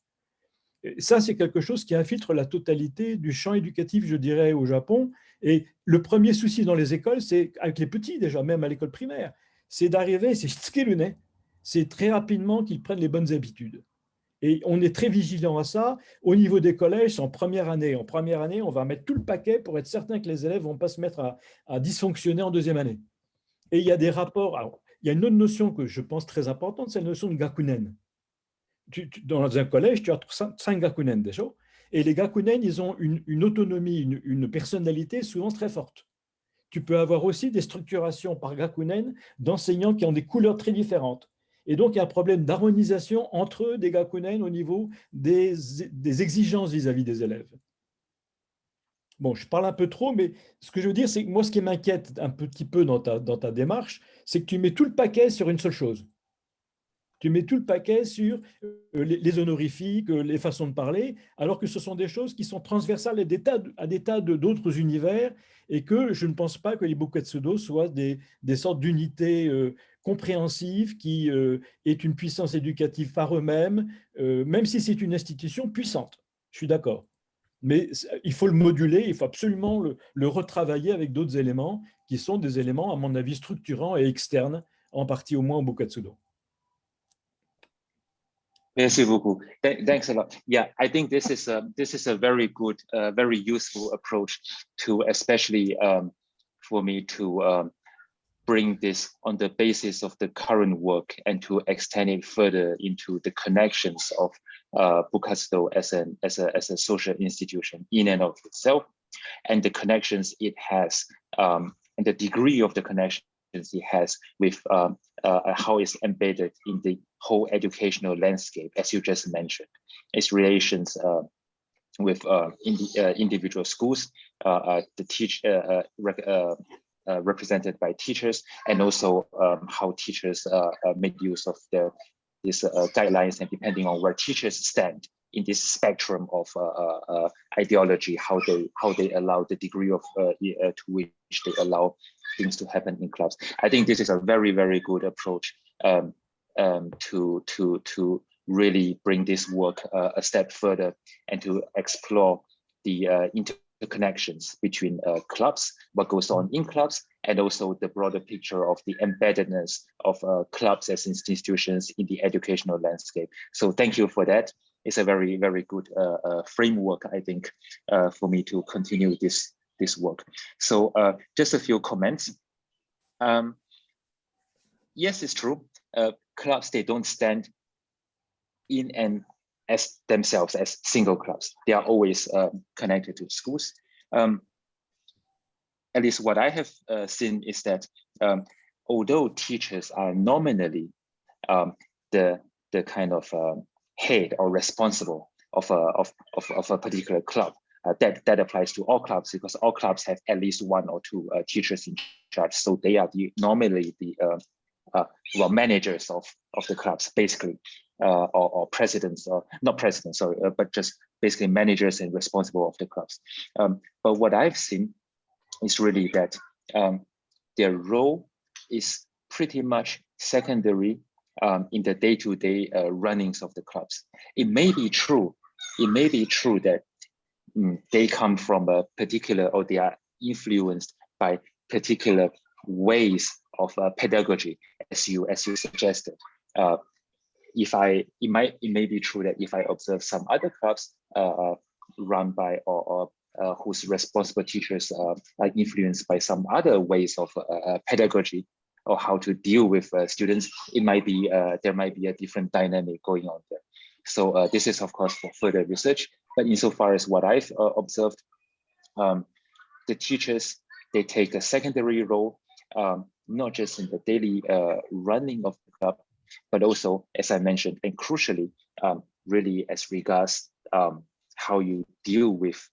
Et ça, c'est quelque chose qui infiltre la totalité du champ éducatif, je dirais, au Japon. Et le premier souci dans les écoles, c'est avec les petits déjà, même à l'école primaire, c'est d'arriver, c'est shitsukerune, c'est très rapidement qu'ils prennent les bonnes habitudes. Et on est très vigilant à ça. Au niveau des collèges, c'est en première année. En première année, on va mettre tout le paquet pour être certain que les élèves ne vont pas se mettre à dysfonctionner en deuxième année. Et il y a des rapports. Alors, il y a une autre notion que je pense très importante, c'est la notion de gakunen. Dans un collège, tu as 5 gakunen déjà. Et les gakunen, ils ont une autonomie, une personnalité souvent très forte. Tu peux avoir aussi des structurations par gakunen d'enseignants qui ont des couleurs très différentes. Et donc, il y a un problème d'harmonisation entre des gakunen au niveau des exigences vis-à-vis des élèves. Bon, je parle un peu trop, mais ce que je veux dire, c'est que moi, ce qui m'inquiète un petit peu dans ta démarche, c'est que tu mets tout le paquet sur une seule chose. Tu mets tout le paquet sur les honorifiques, les façons de parler, alors que ce sont des choses qui sont transversales à des tas d'autres univers et que je ne pense pas que les Bukatsudo soient des sortes d'unités compréhensives qui aient une puissance éducative par eux-mêmes, même si c'est une institution puissante. Je suis d'accord. Mais il faut le moduler, il faut absolument le retravailler avec d'autres éléments qui sont des éléments, à mon avis, structurants et externes, en partie au moins au Bukatsudo. Merci beaucoup. Thanks a lot. Yeah, I think this is a very good, very useful approach to, especially for me to bring this on the basis of the current work and to extend it further into the connections of Bukatsudo as a social institution in and of itself, and the connections it has, and the degree of the connections it has with how it's embedded in the whole educational landscape, as you just mentioned, its relations with individual schools, represented by teachers, and also how teachers make use of these guidelines, and depending on where teachers stand in this spectrum of ideology, how they allow the degree of to which they allow things to happen in clubs. I think this is a very, very good approach to really bring this work a step further and to explore the interconnections between clubs, what goes on in clubs, and also the broader picture of the embeddedness of clubs as institutions in the educational landscape. So thank you for that. It's a very, very good framework, I think, for me to continue this work. So just a few comments. Yes, it's true. Clubs, they don't stand in and as themselves as single clubs. They are always connected to schools. At least what I have seen is that although teachers are nominally the kind of head or responsible of a particular club, that applies to all clubs, because all clubs have at least one or two teachers in charge. So they are normally the managers of the clubs, basically, or presidents, or not presidents, sorry, but just basically managers and responsible of the clubs. But what I've seen is really that their role is pretty much secondary in the day-to-day runnings of the clubs. It may be true that they come from a particular, or they are influenced by particular ways of pedagogy, as you suggested. It may be true that if I observe some other clubs run by or whose responsible teachers are influenced by some other ways of pedagogy or how to deal with students, it might be there might be a different dynamic going on there. So this is of course for further research, but insofar as what I've observed, the teachers, they take a secondary role, not just in the daily running of the club, but also, as I mentioned, and crucially, really as regards how you deal with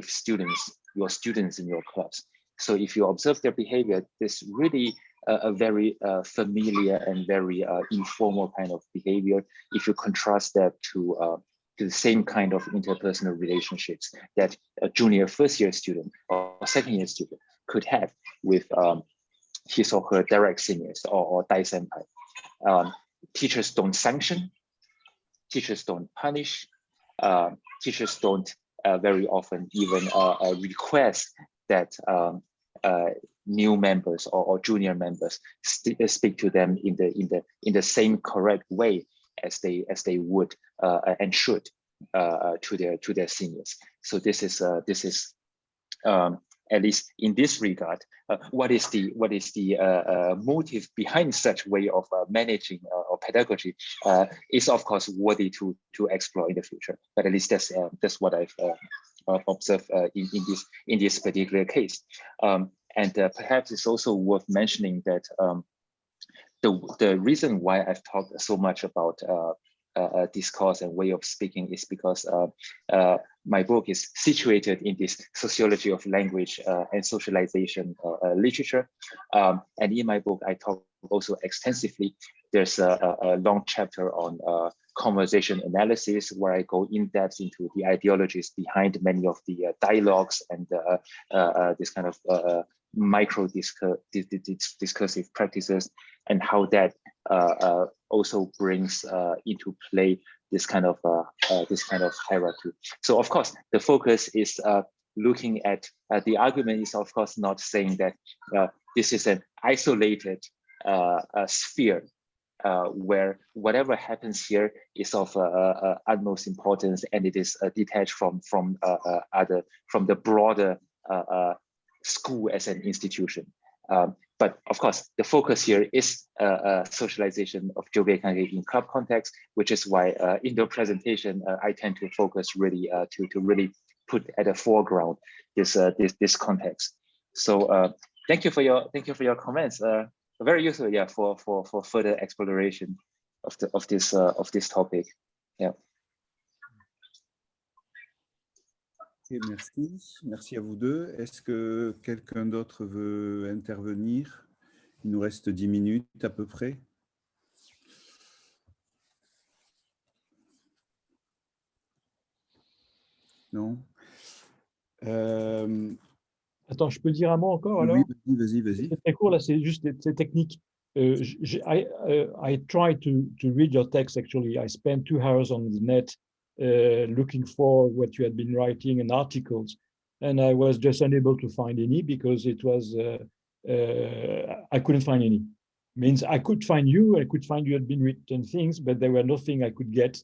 students, your students in your clubs. So if you observe their behavior, there's really a very familiar and very informal kind of behavior. If you contrast that to the same kind of interpersonal relationships that a junior first-year student or second-year student could have with his or her direct seniors or dai senpai. Teachers don't sanction, teachers don't punish, teachers don't very often even request that new members or junior members speak to them in the same correct way as they would and should to their seniors. So this is at least in this regard, what is the motive behind such way of managing or pedagogy is of course worthy to explore in the future. But at least that's what I've observed in this particular case. And perhaps it's also worth mentioning that the reason why I've talked so much about discourse and way of speaking is because my book is situated in this sociology of language and socialization literature. And in my book, I talk also extensively. There's a long chapter on conversation analysis where I go in depth into the ideologies behind many of the dialogues and this kind of micro discursive practices, and how that also brings into play this kind of hierarchy. So of course, the focus is looking at the argument is of course not saying that this is an isolated sphere where whatever happens here is of utmost importance and it is detached from the broader school as an institution. But of course, the focus here is socialization of Jogeikange in club context, which is why in the presentation I tend to focus really to really put at the foreground this context. So thank you for your comments. Very useful, yeah, for further exploration of this topic. Yeah. Okay, merci à vous deux. Est-ce que quelqu'un d'autre veut intervenir? Il nous reste 10 minutes à peu près. Non? Attends, je peux dire un mot encore alors? Oui, vas-y. C'est très court, là, c'est juste c'est technique. I tried to read your text, actually. I spent 2 hours on the net looking for what you had been writing and articles, and I was just unable to find any because it was, I couldn't find any. Means I could find you had been written things, but there were nothing I could get.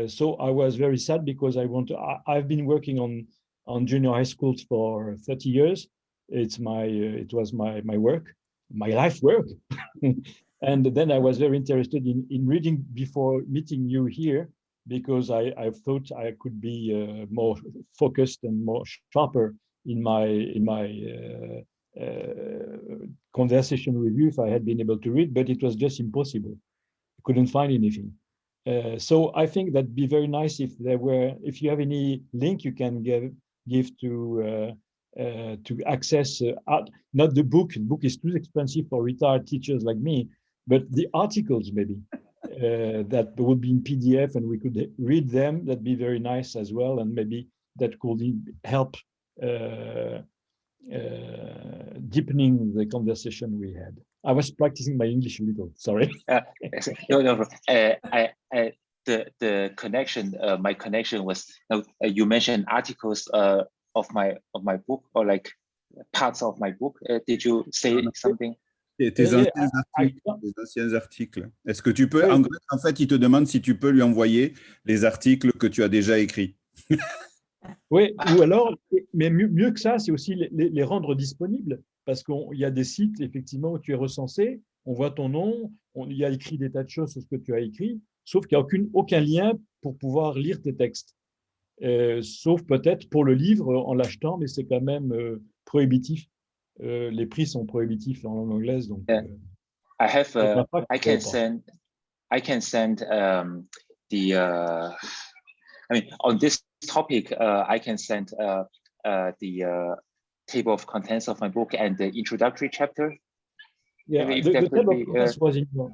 So I was very sad because I've been working on junior high schools for 30 years. It was my work, my life work. And then I was very interested in reading before meeting you here, because I thought I could be more focused and more sharper in my conversation with you if I had been able to read, but it was just impossible. I couldn't find anything. So I think that'd be very nice if you have any link you can give to access not the book. The book is too expensive for retired teachers like me, but the articles maybe that would be in PDF and we could read them. That'd be very nice as well, and maybe that could help deepening the conversation we had. I was practicing my English a little. Sorry. No. the connection, my connection was, you mentioned articles of my book, or like parts of my book. Did you say something? Tes anciens articles. Est-ce que tu peux, Oui. en fait, il te demande si tu peux lui envoyer les articles que tu as déjà écrits. Oui, ou alors, mais mieux que ça, c'est aussi les rendre disponibles, parce qu'il y a des sites, effectivement, où tu es recensé, on voit ton nom, il y a écrit des tas de choses sur ce que tu as écrit, sauf qu'il n'y a aucun lien pour pouvoir lire tes textes. Sauf peut-être pour le livre en l'achetant, mais c'est quand même prohibitif. Les prix sont prohibitifs en langue anglaise, donc Yeah. I have, I can send the, I mean, on this topic, I can send the table of contents of my book and the introductory chapter. Yeah, Maybe if the that table would of contents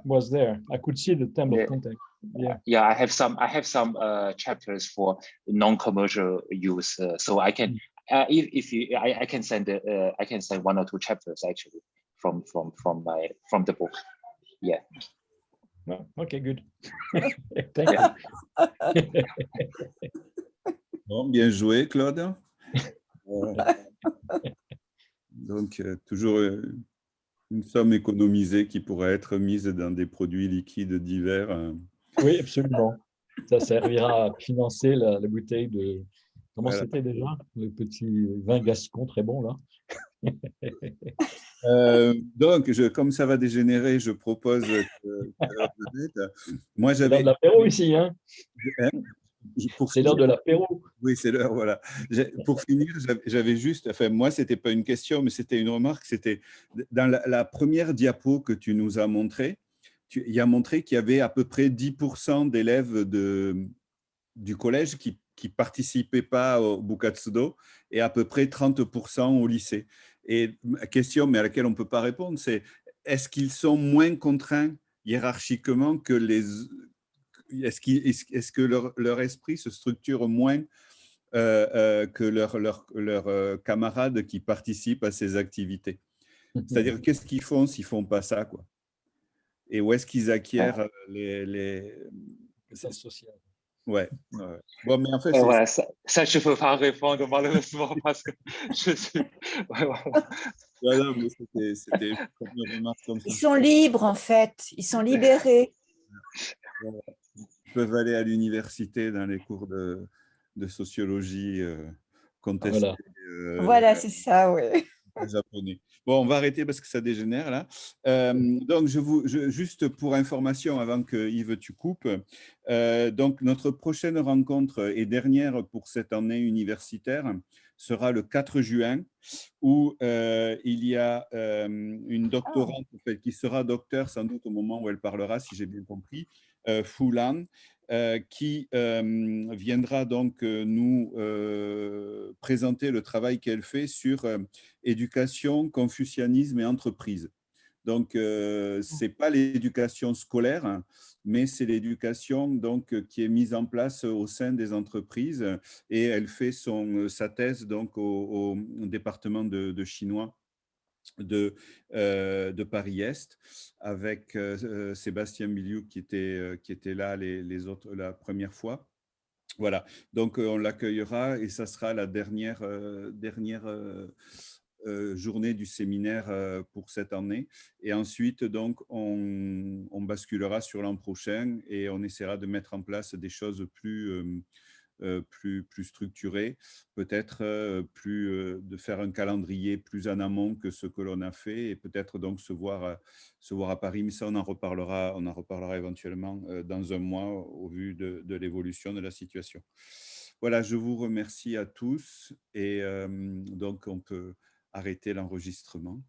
was there. I could see the table Yeah. of contents. Yeah. Yeah, I have some chapters for non-commercial use, so I can, if you, I can send I can send 1 or 2 chapters actually from the book. Yeah. Oh, okay, good. Thank you. Bon, bien joué, Claude. Donc, toujours une somme économisée qui pourrait être mise dans des produits liquides divers. Oui, absolument. Ça servira à financer la bouteille de... Comment Voilà. c'était déjà? Le petit vin gascon, très bon, là. Donc, comme ça va dégénérer, je propose que moi, C'est l'heure j'avais... de l'apéro ici, hein? Pour C'est l'heure de l'apéro. Oui, c'est l'heure, voilà. Pour finir, j'avais juste, enfin, moi, ce n'était pas une question, mais c'était une remarque. C'était dans la première diapo que tu nous as montrée, il y a montré qu'il y avait à peu près 10% d'élèves du collège qui ne participaient pas au Bukatsudo et à peu près 30% au lycée. Et ma question, mais à laquelle on ne peut pas répondre, c'est est-ce qu'ils sont moins contraints hiérarchiquement que les... Est-ce que leur esprit se structure moins que leurs camarades qui participent à ces activités? C'est-à-dire, qu'est-ce qu'ils font s'ils ne font pas ça, quoi? Et où est-ce qu'ils acquièrent les... C'est social. Ouais, ouais. Bon, mais en fait, voilà, ça, je ne peux pas répondre malheureusement parce que je suis... Ouais, voilà. Non, mais c'était une remarque comme ça. Ils sont libres, en fait. Ils sont libérés. Ils peuvent aller à l'université dans les cours de sociologie contester. Voilà, Voilà, c'est ça, oui. Japonais. Bon, on va arrêter parce que ça dégénère là. Donc, juste pour information, avant que Yves tu coupes, donc notre prochaine rencontre et dernière pour cette année universitaire sera le 4 juin, où il y a une doctorante en fait, qui sera docteur sans doute au moment où elle parlera, si j'ai bien compris, Fulan, qui viendra donc nous présenter le travail qu'elle fait sur éducation, confucianisme et entreprise. Donc, ce n'est pas l'éducation scolaire, hein, mais c'est l'éducation donc, qui est mise en place au sein des entreprises, et elle fait sa thèse donc, au département de chinois de Paris-Est, avec Sébastien Miliou qui était là la première fois. Voilà, donc on l'accueillera et ça sera la dernière journée du séminaire pour cette année. Et ensuite, donc, on basculera sur l'an prochain et on essaiera de mettre en place des choses plus structurées, peut-être de faire un calendrier plus en amont que ce que l'on a fait et peut-être donc se voir à Paris. Mais ça, on en reparlera éventuellement dans un mois au vu de l'évolution de la situation. Voilà, je vous remercie à tous et donc on peut arrêter l'enregistrement.